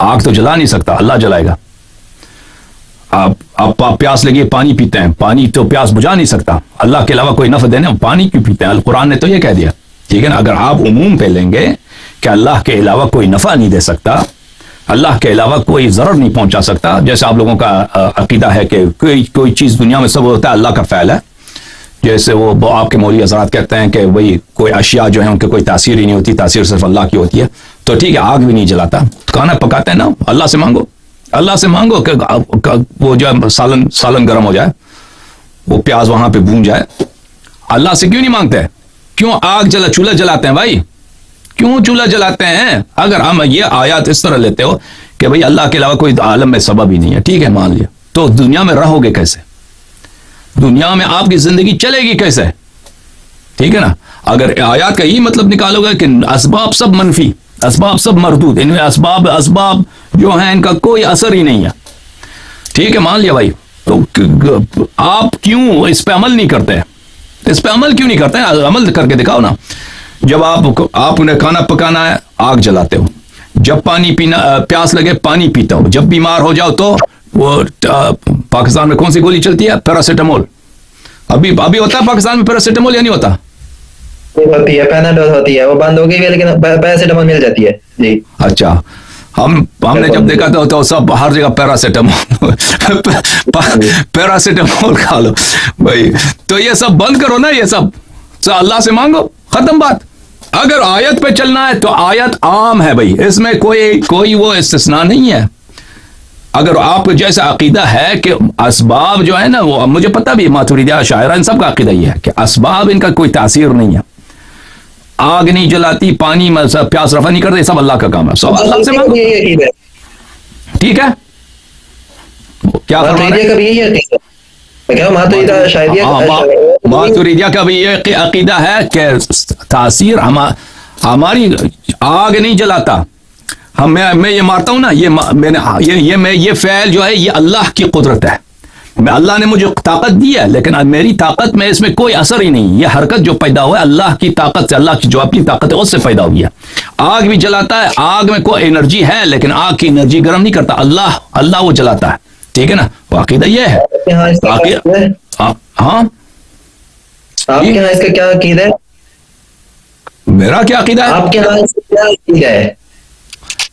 آگ تو جلا نہیں سکتا, اللہ جلائے گا. آپ پیاس لگی پانی پیتے ہیں, پانی تو پیاس بجھا نہیں سکتا, اللہ کے علاوہ کوئی نفع دینے, پانی کیوں پیتے ہیں؟ القرآن نے تو یہ کہہ دیا, ٹھیک ہے نا. اگر آپ عموم پہ لیں گے کہ اللہ کے علاوہ کوئی نفع نہیں دے سکتا, اللہ کے علاوہ کوئی ضرر نہیں پہنچا سکتا, جیسے آپ لوگوں کا عقیدہ ہے کہ کوئی چیز دنیا میں سب ہوتا ہے اللہ کا فعل ہے, جیسے وہ آپ کے مولوی حضرات کہتے ہیں کہ وہی کوئی اشیاء جو ہیں ان کی کوئی تاثیر ہی نہیں ہوتی, تاثیر صرف اللہ کی ہوتی ہے. تو ٹھیک ہے, آگ بھی نہیں جلاتا, کھانا پکاتے ہیں نا, اللہ سے مانگو, اللہ سے مانگو کہ وہ جو ہے سالن گرم ہو جائے, وہ پیاز وہاں پہ بھون جائے. اللہ سے کیوں نہیں مانگتے؟ کیوں آگ چولہا جلاتے ہیں بھائی, کیوں چولہا جلاتے ہیں؟ اگر ہم یہ آیات اس طرح لیتے ہو کہ بھئی اللہ کے علاوہ کوئی عالم میں سبب ہی نہیں ہے, ٹھیک ہے مان لیا, تو دنیا میں رہو گے کیسے؟ دنیا میں آپ کی زندگی چلے گی کیسے؟ ٹھیک ہے نا. اگر آیات کا یہی مطلب نکالو گے کہ اسباب سب منفی, اسباب سب مردود, ان میں اسباب جو ہیں ان کا کوئی اثر ہی نہیں ہے, ٹھیک ہے مان لیا بھائی, تو آپ کیوں اس پہ عمل نہیں کرتے؟ اس پہ عمل کیوں نہیں کرتے؟ عمل کر کے دکھاؤ نا. جب آپ نے کھانا پکانا ہے, آگ جلاتے ہو, جب پانی پینا پیاس لگے پانی پیتا ہو, جب بیمار ہو جاؤ تو وہ پاکستان میں کون سی گولی چلتی ہے؟ پیراسیٹامول. ابھی ہوتا ہے پاکستان میں پیراسیٹامول یا نہیں ہوتا؟ ہوتی ہے، پیناڈول ہوتی ہے، وہ بند ہو گئی ہے، لیکن پیراسیٹامول مل جاتی ہے جی. اچھا ہم نے جب دیکھا تو سب ہر جگہ پیراسیٹامول کھا لو بھائی. تو یہ سب بند کرو نا، یہ سب اللہ سے مانگو، ختم بات. اگر آیت پہ چلنا ہے تو آیت عام ہے بھائی، اس میں کوئی وہ استثناء نہیں ہے. اگر آپ کو جیسا عقیدہ ہے کہ اسباب جو ہے نا، وہ مجھے پتہ بھی ماتوریدیہ شاعرہ ان سب کا عقیدہ یہ ہے کہ اسباب ان کا کوئی تاثیر نہیں ہے. آگ نہیں جلاتی، پانی پیاس رفع نہیں کرتے، سب اللہ کا کام ہے. سب اللہ سے مانگو، ٹھیک ہے. کیا ماتوریدیہ کا بھی یہ عقیدہ ہے کہ تاثیر ہماری آگ نہیں جلاتا. میں یہ مارتا ہوں نا، یہ فعل جو ہے یہ اللہ کی قدرت ہے. اللہ نے مجھے طاقت دی ہے، لیکن میری طاقت میں اس میں کوئی اثر ہی نہیں. یہ حرکت جو پیدا ہوا ہے اللہ کی طاقت سے، اللہ کی جو اپنی طاقت ہے اس سے پیدا ہوئی ہے. آگ بھی جلاتا ہے، آگ میں کوئی انرجی ہے، لیکن آگ کی انرجی گرم نہیں کرتا. اللہ وہ جلاتا ہے، ٹھیک ہے نا. وہ عقیدہ یہ ہے. ہاں آپ کے یہاں اس کا کیا عقیدہ ہے؟ میرا کیا عقیدہ ہے؟ آپ کے یہاں اس کا کیا عقیدہ ہے؟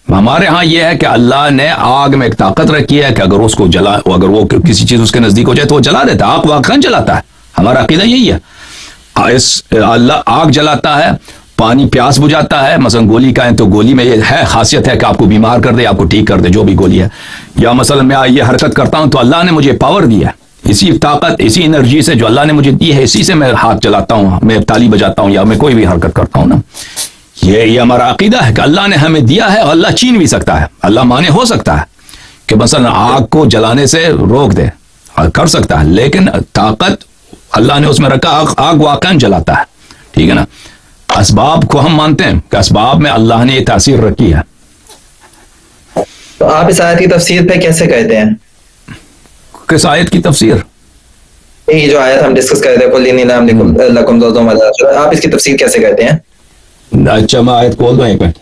ہمارے ہاں یہ ہے کہ اللہ نے آگ میں ایک طاقت رکھی ہے کہ اگر اس کو اگر وہ کسی چیز اس کے نزدیک ہو جائے تو وہ جلا دیتا ہے. آگ واقعا جلاتا ہے. ہمارا عقیدہ یہی ہے. اللہ آگ جلاتا ہے، پانی پیاس بجھاتا ہے. مثلا گولی کا ہے تو گولی میں یہ ہے خاصیت ہے کہ آپ کو بیمار کر دے، آپ کو ٹھیک کر دے، جو بھی گولی ہے. یا مثلا میں یہ حرکت کرتا ہوں تو اللہ نے مجھے پاور دیا ہے. اسی طاقت، اسی انرجی سے جو اللہ نے مجھے دی ہے، اسی سے میں ہاتھ چلاتا ہوں، میں تالی بجاتا ہوں، یا میں کوئی بھی حرکت کرتا ہوں نا. یہ ہمارا عقیدہ ہے کہ اللہ نے ہمیں دیا ہے، اور اللہ چھین بھی سکتا ہے. اللہ مانے ہو سکتا ہے کہ مثلا آگ کو جلانے سے روک دے، کر سکتا ہے، لیکن طاقت اللہ نے اس میں رکھا. آگ واقعا جلاتا ہے، ٹھیک ہے نا. اسباب کو ہم مانتے ہیں کہ اسباب میں اللہ نے یہ تاثیر رکھی ہے. تو آپ اس آیت کی تفسیر پہ کیسے کہتے ہیں؟ کس آیت کی تفسیر؟ یہ جو آیت ہم ڈسکس کر رہے ہیں، قل انی لا املک لکم ضرا ولا ضرا، آپ اس کی تفسیر کیسے کہتے ہیں؟ اچھا میں آیت کھول دوں ایک منٹ.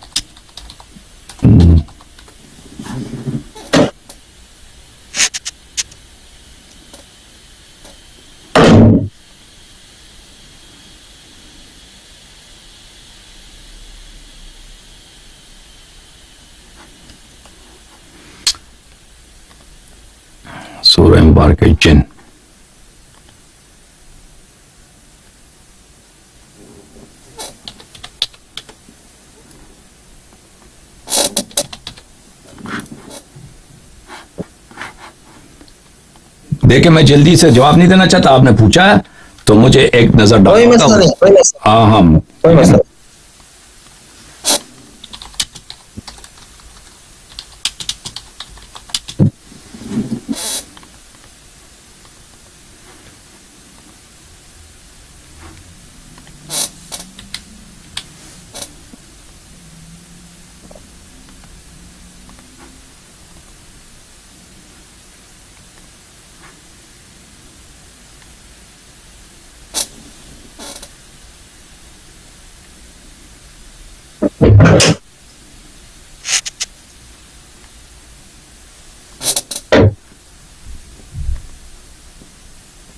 سورہ مبارکہ جن. دیکھیں میں جلدی سے جواب نہیں دینا چاہتا، آپ نے پوچھا ہے تو مجھے ایک نظر ڈالتا ہوں. ہاں کوئی مسئلہ.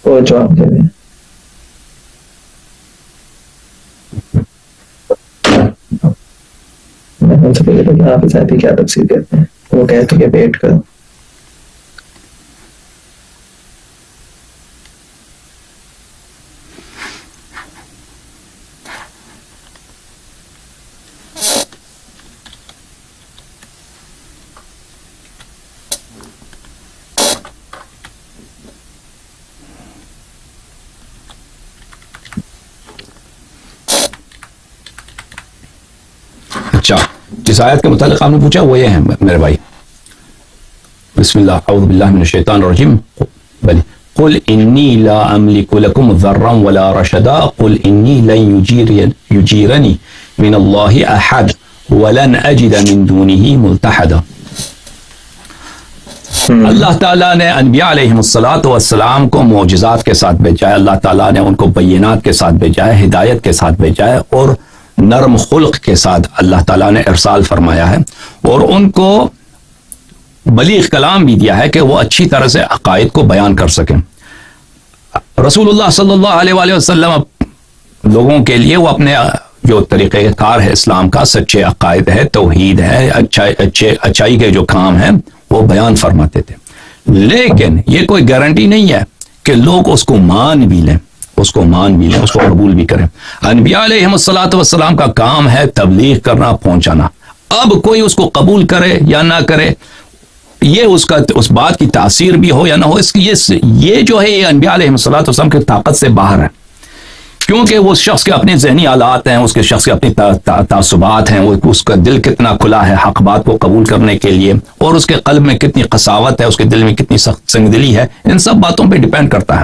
وہ جواب دے دیں. میں ان سے پوچھا کہ آپ اس آیت کی کیا تفسیر کرتے ہیں، وہ کہتے کہ ویٹ کرو. اچھا جس آیت کے متعلق آپ نے پوچھا وہ یہ ہے میرے بھائی. بسم اللہ، اعوذ باللہ من الشیطان الرجیم. قل انی لا املک لکم ضرا ولا رشدا قل انی لن یجیرنی من اللہ احد ولن اجد من دونه ملتحدا. اللہ تعالیٰ نے انبیاء علیہم السلام کو معجزات کے ساتھ بھیجا ہے. اللہ تعالیٰ نے ان کو بینات کے ساتھ بھیجا ہے، ہدایت کے ساتھ بھیجا ہے، اور نرم خلق کے ساتھ اللہ تعالیٰ نے ارسال فرمایا ہے، اور ان کو بلیغ کلام بھی دیا ہے کہ وہ اچھی طرح سے عقائد کو بیان کر سکیں. رسول اللہ صلی اللہ علیہ وآلہ وسلم لوگوں کے لیے وہ اپنے جو طریقہ کار ہے اسلام کا، سچے عقائد ہے، توحید ہے، اچھائی کے جو کام ہیں وہ بیان فرماتے تھے. لیکن یہ کوئی گارنٹی نہیں ہے کہ لوگ اس کو مان بھی لیں، اس کو قبول بھی کریں. انبیاء علیہ الصلوۃ والسلام کا کام ہے تبلیغ کرنا، پہنچانا. اب کوئی اس کو قبول کرے یا نہ کرے، یہ اس بات کی تاثیر بھی ہو یا نہ ہو، یہ جو ہے یہ انبیاء علیہ الصلوۃ والسلام کی طاقت سے باہر ہے. کیونکہ وہ شخص کے اپنے ذہنی حالات ہیں، اس کے شخص کے اپنی تعصبات ہیں، اس کا دل کتنا کھلا ہے حق بات کو قبول کرنے کے لیے، اور اس کے قلب میں کتنی قساوت ہے، اس کے دل میں کتنی سخت سنگ دلی ہے، ان سب باتوں پہ ڈیپینڈ کرتا ہے.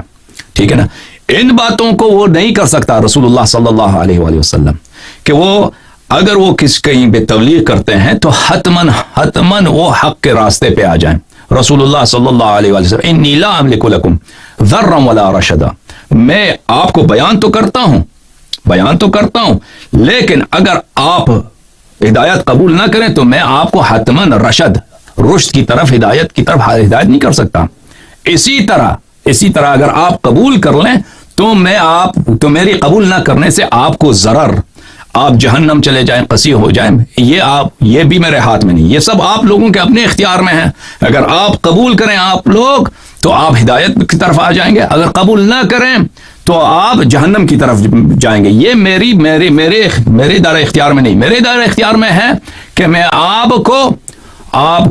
ٹھیک ہے نا. ان باتوں کو وہ نہیں کر سکتا رسول اللہ صلی اللہ علیہ وآلہ وسلم کہ وہ اگر وہ کہیں پہ تبلیغ کرتے ہیں تو حتماً وہ حق کے راستے پہ آ جائیں. رسول اللہ صلی اللہ علیہ وآلہ وسلم انی لا املک لکم ذرا ولا رشدا، میں آپ کو بیان تو کرتا ہوں لیکن اگر آپ ہدایت قبول نہ کریں تو میں آپ کو حتماً رشد کی طرف، ہدایت کی طرف ہدایت نہیں کر سکتا. اسی طرح اگر آپ قبول کر لیں تو میری قبول نہ کرنے سے آپ کو ضرر، آپ جہنم چلے جائیں، قصی ہو جائیں، یہ بھی میرے ہاتھ میں نہیں. یہ سب آپ لوگوں کے اپنے اختیار میں ہیں. اگر آپ قبول کریں آپ لوگ تو آپ ہدایت کی طرف آ جائیں گے، اگر قبول نہ کریں تو آپ جہنم کی طرف جائیں گے. یہ میرے دائرہ اختیار میں نہیں. میرے دائرہ اختیار میں ہے کہ میں آپ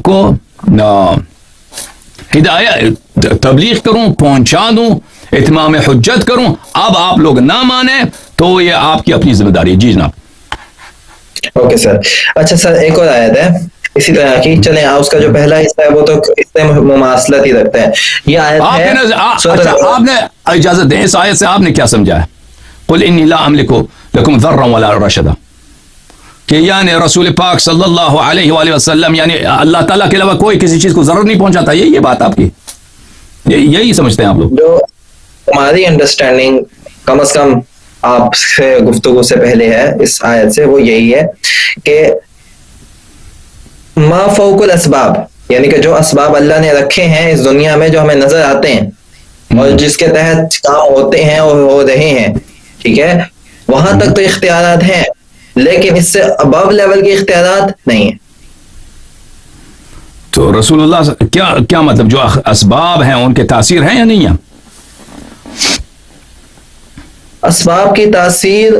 کو ہدایت تبلیغ کروں، پہنچا دوں، اتمام حجت کروں. اب آپ لوگ نہ مانیں تو یہ آپ کی اپنی ذمہ داری ہے. جی جناب. Okay sir. اچھا سر، ایک اور آیت ہے اسی طرح کی، چلیں اس کا جو پہلا حصہ ہے وہ تو اس سے مماثلت ہی رکھتا ہے. یہ آیت ہے. اچھا آپ نے اجازت دیں، اس آیت سے آپ نے کیا سمجھا ہے؟ قل انی لا املک لکم ذرا ولا رشدا، کہ یعنی رسول پاک صلی اللہ علیہ وآلہ وسلم یعنی اللہ تعالیٰ کے علاوہ کوئی کسی چیز کو ضرر نہیں پہنچاتا. یہ بات آپ کی یہی سمجھتے ہیں آپ لوگ؟ جو ہماری انڈرسٹینڈنگ کم از کم آپ سے گفتگو سے پہلے ہے اس آیت سے، وہ یہی ہے کہ ما فوق الاسباب، یعنی کہ جو اسباب اللہ نے رکھے ہیں اس دنیا میں جو ہمیں نظر آتے ہیں اور جس کے تحت کام ہوتے ہیں اور ہو رہے ہیں، ٹھیک ہے، وہاں تک تو اختیارات ہیں، لیکن اس سے ابو لیول کے اختیارات نہیں ہیں. تو رسول اللہ کیا مطلب جو اسباب ہیں ان کے تاثیر ہیں یا نہیں ہیں؟ اسباب کی تاثیر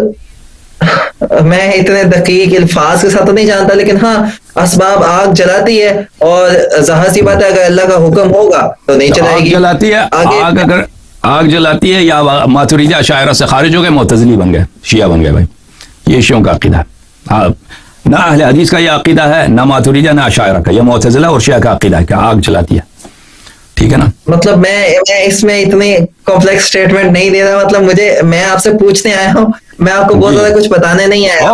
میں اتنے دقیق الفاظ کے ساتھ نہیں جانتا، لیکن ہاں اسباب آگ جلاتی ہے اور ظاہر سی بات ہے اگر اللہ کا حکم ہوگا تو نہیں چلائے گی. آگ جلاتی ہے یا ماتریدی اشاعرہ سے خارج ہو گئے، معتزلی بن گئے، شیعہ بن گئے. بھائی یہ شیعوں کا عقیدہ ہے. نہ اہل حدیث کا یہ عقیدہ ہے، نہ ماتریدی نہ اشاعرہ کا. یہ معتزلہ اور شیعہ کا عقیدہ ہے کہ آگ جلاتی ہے. ٹھیک ہے نا. مطلب میں اس میں اتنی کمپلیکس اسٹیٹمنٹ نہیں دے رہا. مطلب میں آپ سے پوچھنے آیا ہوں، میں آپ کو بہت زیادہ کچھ بتانے نہیں آیا.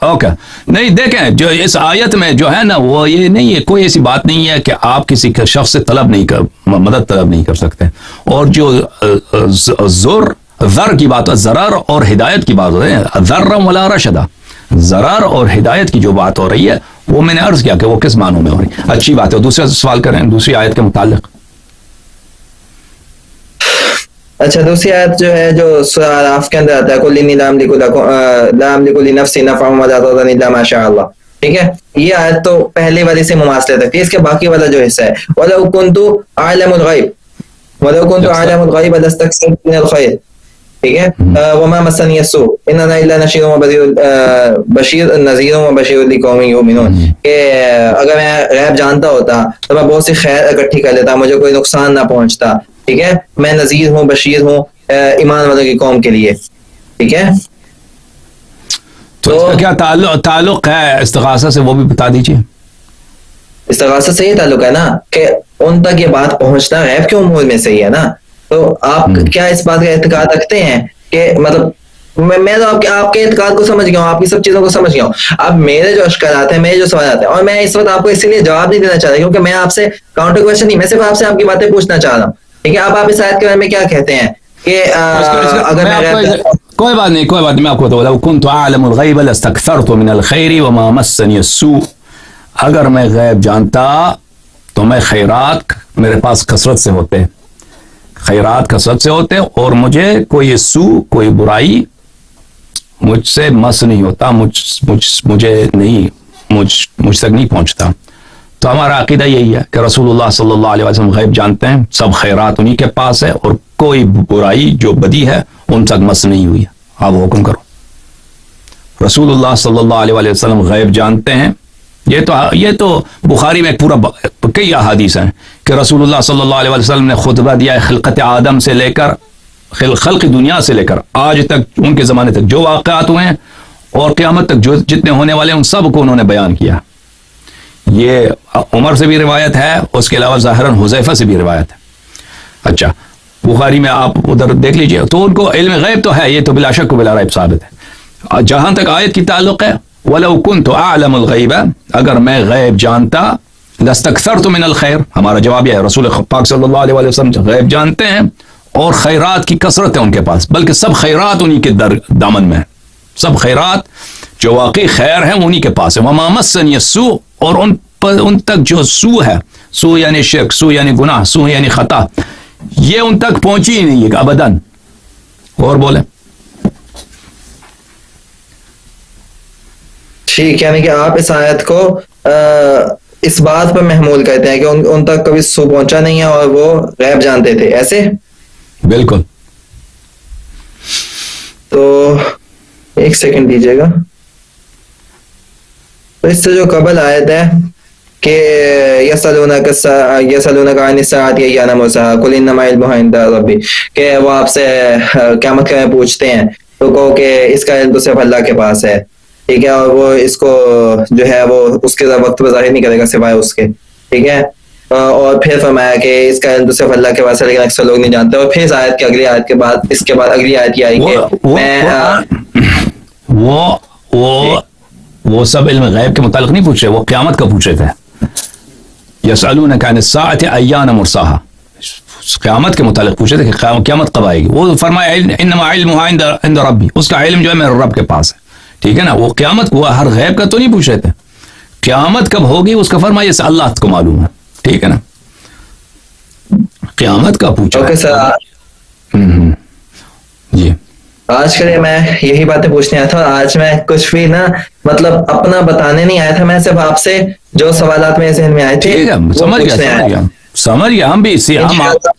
اوکے. نہیں دیکھیں، جو اس آیت میں جو ہے نا وہ یہ نہیں ہے، کوئی ایسی بات نہیں ہے کہ آپ کسی شخص سے مدد طلب نہیں کر سکتے. اور جو ذر کی بات ہے، ضرر اور ہدایت کی بات ہو رہی ہے، ذرا ولا رشدا، ضرر اور ہدایت کی جو بات ہو رہی ہے وہ میں نے عرض کیا کہ وہ کس معنوں میں ہو رہی ہے. اچھی بات ہے. دوسرا سوال کریں دوسری آیت کے متعلق. اچھا، دوسری آیت جو ہے جو سورہ اعراف کے اندر آتا ہے، قل انی لا املک لنفسی نفعا ولا ضرا الا ما شاء اللہ. ٹھیک ہے، یہ آیت تو پہلے والی سے مماثلت رکھتی ہے. اس کے باقی والا جو حصہ ہے، وَلَوْ كُنْتُ أَعْلَمُ الْغَيْبَ لَاسْتَكْثَرْتُ مِنَ الْخَيْرِ. ٹھیک ہے، وَمَا مَسَّنِيَ السُّوءُ إِنْ أَنَا إِلَّا نَذِيرٌ وَبَشِيرٌ لِقَوْمٍ يُؤْمِنُونَ. کہ اگر میں غیب جانتا ہوتا تو میں بہت سی خیر اکٹھی کر لیتا، مجھے کوئی نقصان نہ پہنچتا. ٹھیک ہے، میں نذیر ہوں، بشیر ہوں ایمان والوں کی قوم کے لیے. ٹھیک ہے، تو اس کا کیا تعلق ہے استغاثہ سے، وہ بھی بتا دیجیے. استغاثہ سے یہ تعلق ہے نا کہ ان تک یہ بات پہنچنا غیب کے امور میں سے ہی ہے نا. تو آپ کیا اس بات کا اعتقاد رکھتے ہیں کہ مطلب میں تو آپ کے اعتقاد کو سمجھ گیا ہوں، آپ کی سب چیزوں کو سمجھ گیا ہوں. اب میرے جو اشکالات ہیں، میرے جو سوالات ہیں، اور میں اس وقت آپ کو اسی لیے جواب نہیں دینا چاہ رہا کیونکہ میں آپ سے کاؤنٹر کویشچن نہیں، میں صرف آپ سے آپ کی باتیں پوچھنا چاہ رہا ہوں. ٹھیک ہے، آپ اس آیت کے بارے میں کیا کہتے ہیں کہ اگر میں کوئی بات نہیں میں آپ کو بتاؤں. كنت اعلم الغیب لاستكثرت من الخير وما مسني السوء. اگر میں غیب جانتا تو میں خیرات میرے پاس کثرت سے ہوتے اور مجھے کوئی سو، کوئی برائی مجھ سے مس نہیں ہوتا, مجھ تک نہیں پہنچتا. تو ہمارا عقیدہ یہی ہے کہ رسول اللہ صلی اللہ علیہ وسلم غیب جانتے ہیں, سب خیرات انہی کے پاس ہے, اور کوئی برائی جو بدی ہے ان تک مس نہیں ہوئی ہے. آپ حکم کرو. رسول اللہ صلی اللہ علیہ وسلم غیب جانتے ہیں. یہ تو بخاری میں پورا کئی احادیث ہیں کہ رسول اللہ صلی اللہ علیہ وسلم نے خطبہ دیا ہے خلقت آدم سے لے کر خلق دنیا سے لے کر آج تک, ان کے زمانے تک جو واقعات ہوئے ہیں اور قیامت تک جو جتنے ہونے والے ہیں ان سب کو انہوں نے بیان کیا. یہ عمر سے بھی روایت ہے, اس کے علاوہ ظاہراً حذیفہ سے بھی روایت ہے. اچھا, بخاری میں آپ ادھر دیکھ لیجئے. تو ان کو علم غیب تو ہے, یہ تو بلا شک و بلا ریب ثابت ہے. جہاں تک آیت کی تعلق ہے, وَلَوْ كُنْتُ أَعْلَمُ الْغَيْبَ, اگر میں غیب جانتا, لَاسْتَكْثَرْتُ مِنَ الْخَيْرِ, ہمارا جواب یہ ہے رسول پاک صلی اللہ علیہ وسلم غیب جانتے ہیں اور خیرات کی کثرت ہے ان کے پاس, بلکہ سب خیرات انہی کے دامن میں ہے. سب خیرات جو واقعی خیر ہیں انہی کے پاس ہے. وَمَا مَسَّنِيَ السُّوءُ, اور ان تک جو سو ہے, سو یعنی شرک, سو یعنی گناہ, سو یعنی خطا, یہ ان تک پہنچی ہی نہیں ہے ابداً. اور بولیں. ٹھیک, یعنی کہ آپ اس آیت کو اس بات پر محمول کرتے ہیں کہ ان تک کبھی سو پہنچا نہیں ہے اور وہ غیب جانتے تھے, ایسے؟ بالکل. تو ایک سیکنڈ دیجیے گا. تو اس سے جو قبل آیت ہے کہ یسألونک عن الساعۃ ایان مرساھا قل انما علمها عند ربی, کہ وہ آپ سے قیامت کے بارے میں پوچھتے ہیں تو کہو کہ اس کا علم تو صرف اللہ کے پاس ہے, ٹھیک ہے, اور وہ اس کو جو ہے وہ اس کے وقت پہ ظاہر نہیں کرے گا سوائے اس کے, ٹھیک ہے. اور پھر فرمایا کہ اس کا علم تو صرف اللہ کے پاس ہے لیکن اکثر لوگ نہیں جانتے. اور پھر اس آیت کی اگلی آیت کے بعد اس کے بعد اگلی آیت یہ آئی کہ وہ سب علم غیب کے متعلق نہیں پوچھ رہے, وہ قیامت کا پوچھ رہے تھے. یسألونک عن الساعۃ ایان مرساھا, قیامت کے متعلق پوچھے تھے کہ قیامت کب آئے گی. وہ فرمایا انما علمها عند ربی, اس کا علم جو ہے میرے رب کے پاس ہے, ٹھیک ہے نا. وہ قیامت کو ہر غیب کا تو نہیں پوچھ رہے تھے, قیامت کب ہوگی اس کا فرمایا یہ اللہ کو معلوم ہے, ٹھیک ہے نا. قیامت کا پوچھا. اوکے سر, جی آج کے لیے میں یہی باتیں پوچھنے آیا تھا. آج میں کچھ بھی نا مطلب اپنا بتانے نہیں آیا تھا, میں صرف آپ سے جو سوالات میرے ذہن میں آئے تھے سمجھ گیا. ہم بھی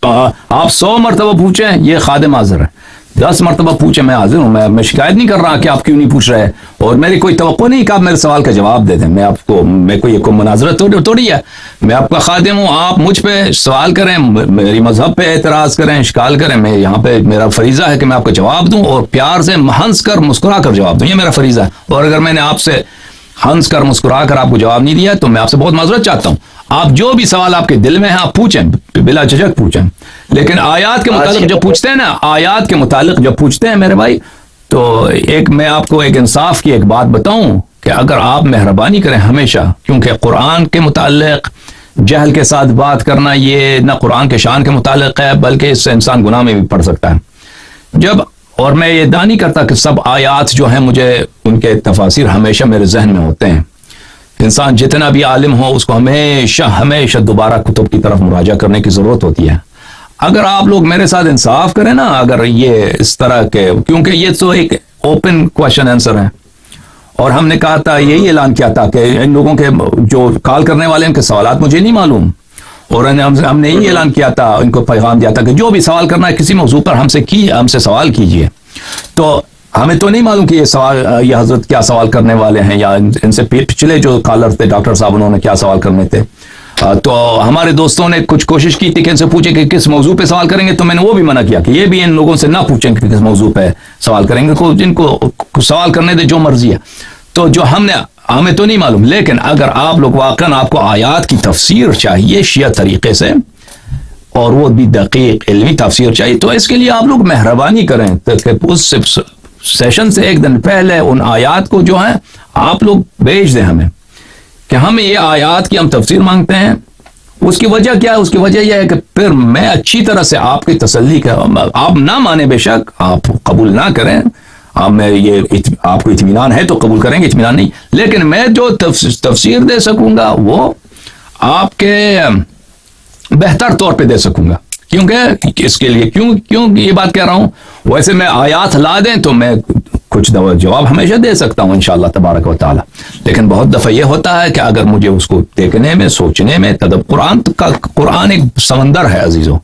آپ 100 مرتبہ پوچھیں, یہ خادم حاضر ہے. 10 مرتبہ پوچھیں, میں حاضر ہوں. میں شکایت نہیں کر رہا کہ آپ کیوں نہیں پوچھ رہے, اور میری کوئی توقع نہیں کہ آپ میرے سوال کا جواب دے دیں. میں آپ کو یہ کوئی مناظرت تھوڑی ہے, میں آپ کا خادم ہوں. آپ مجھ پہ سوال کریں, میری مذہب پہ اعتراض کریں, اشکال کریں, میں یہاں پہ میرا فریضہ ہے کہ میں آپ کو جواب دوں اور پیار سے ہنس کر مسکرا کر جواب دوں, یہ میرا فریضہ ہے. اور اگر میں نے آپ سے ہنس کر مسکرا کر آپ کو جواب نہیں دیا تو میں آپ سے بہت معذرت چاہتا ہوں. آپ جو بھی سوال آپ کے دل میں ہیں آپ پوچھیں, بلا جھجک پوچھیں. لیکن آیات کے متعلق جب پوچھتے ہیں نا, آیات کے متعلق جب پوچھتے ہیں میرے بھائی, تو میں آپ کو ایک انصاف کی ایک بات بتاؤں کہ اگر آپ مہربانی کریں ہمیشہ, کیونکہ قرآن کے متعلق جہل کے ساتھ بات کرنا یہ نہ قرآن کے شان کے متعلق ہے, بلکہ اس سے انسان گناہ میں بھی پڑ سکتا ہے. اور میں یہ دعویٰ نہیں کرتا کہ سب آیات جو ہیں مجھے ان کے تفاسیر ہمیشہ میرے ذہن میں ہوتے ہیں. انسان جتنا بھی عالم ہو اس کو ہمیشہ دوبارہ کتب کی طرف مراجعہ کرنے کی ضرورت ہوتی ہے. اگر آپ لوگ میرے ساتھ انصاف کریں نا, اگر یہ اس طرح کے, کیونکہ یہ تو ایک اوپن کوشچن آنسر ہے, اور ہم نے کہا تھا, یہی اعلان کیا تھا کہ ان لوگوں کے جو کال کرنے والے ان کے سوالات مجھے نہیں معلوم, اور ہم نے یہی اعلان کیا تھا, ان کو پیغام دیا تھا کہ جو بھی سوال کرنا ہے کسی موضوع پر ہم سے سوال کیجئے. تو ہمیں تو نہیں معلوم کہ یہ حضرت کیا سوال کرنے والے ہیں, یا ان سے پچھلے جو کالر تھے ڈاکٹر صاحب انہوں نے کیا سوال کرنے تھے. تو ہمارے دوستوں نے کچھ کوشش کی تھی کہ ان سے پوچھے کہ کس موضوع پہ سوال کریں گے, تو میں نے وہ بھی منع کیا کہ یہ بھی ان لوگوں سے نہ پوچھیں کہ کس موضوع پہ سوال کریں گے, جن کو سوال کرنے دے جو مرضی ہے. تو جو ہمیں تو نہیں معلوم, لیکن اگر آپ لوگ واقعا آپ کو آیات کی تفسیر چاہیے شیعہ طریقے سے, اور وہ بھی دقیق علمی تفسیر چاہیے, تو اس کے لیے آپ لوگ مہربانی کریں اس سیشن سے ایک دن پہلے ان آیات کو جو ہیں آپ لوگ بھیج دیں ہمیں کہ ہمیں یہ آیات کی ہم تفسیر مانگتے ہیں. اس کی وجہ کیا ہے؟ اس کی وجہ یہ ہے کہ پھر میں اچھی طرح سے آپ کی تسلی آپ نہ مانیں, بے شک آپ قبول نہ کریں, آپ کو اطمینان ہے تو قبول کریں گے, اطمینان نہیں, لیکن میں جو تفسیر دے سکوں گا وہ آپ کے بہتر طور پہ دے سکوں گا. کیونکہ اس کے لیے کیوں یہ بات کہہ رہا ہوں, ویسے میں آیات لا دیں تو میں کچھ جواب ہمیشہ دے سکتا ہوں انشاءاللہ تبارک و تعالی، لیکن بہت دفعہ یہ ہوتا ہے کہ اگر مجھے اس کو دیکھنے میں، سوچنے میں، قرآن ایک سمندر ہے عزیزوں.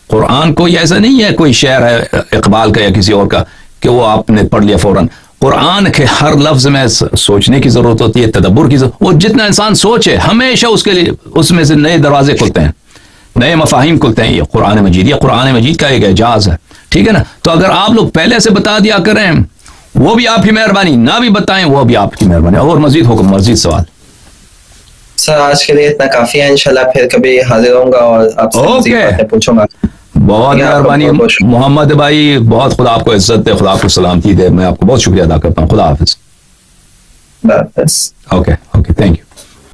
قرآن کوئی ایسا نہیں ہے کوئی شعر ہے اقبال کا یا کسی اور کا کہ وہ آپ نے پڑھ لیا فوراً. قرآن کے ہر لفظ میں سوچنے کی ضرورت ہوتی ہے، تدبر کی ضرورت. وہ جتنا انسان سوچے ہمیشہ اس کے لیے اس میں سے نئے دروازے کھلتے ہیں، نئے مفاہیم کھلتے ہیں. یہ قرآن مجید، یہ قرآن مجید کا ایک اعجاز ہے. ٹھیک ہے نا؟ تو اگر آپ لوگ پہلے سے بتا دیا کریں وہ بھی آپ کی مہربانی، نہ بھی بتائیں وہ بھی آپ کی مہربانی. اور مزید حکم، مزید سوال؟ سر آج کے لیے اتنا کافی ہے، انشاءاللہ پھر کبھی حاضر ہوں گا اور آپ سے مزید باتیں پوچھوں گا. بہت مہربانی محمد بھائی، بہت خدا آپ کو عزت دے، خدا آپ کو سلامتی دے. میں آپ کو بہت شکریہ ادا کرتا ہوں. خدا حافظ. بس اوکے تھینک یو.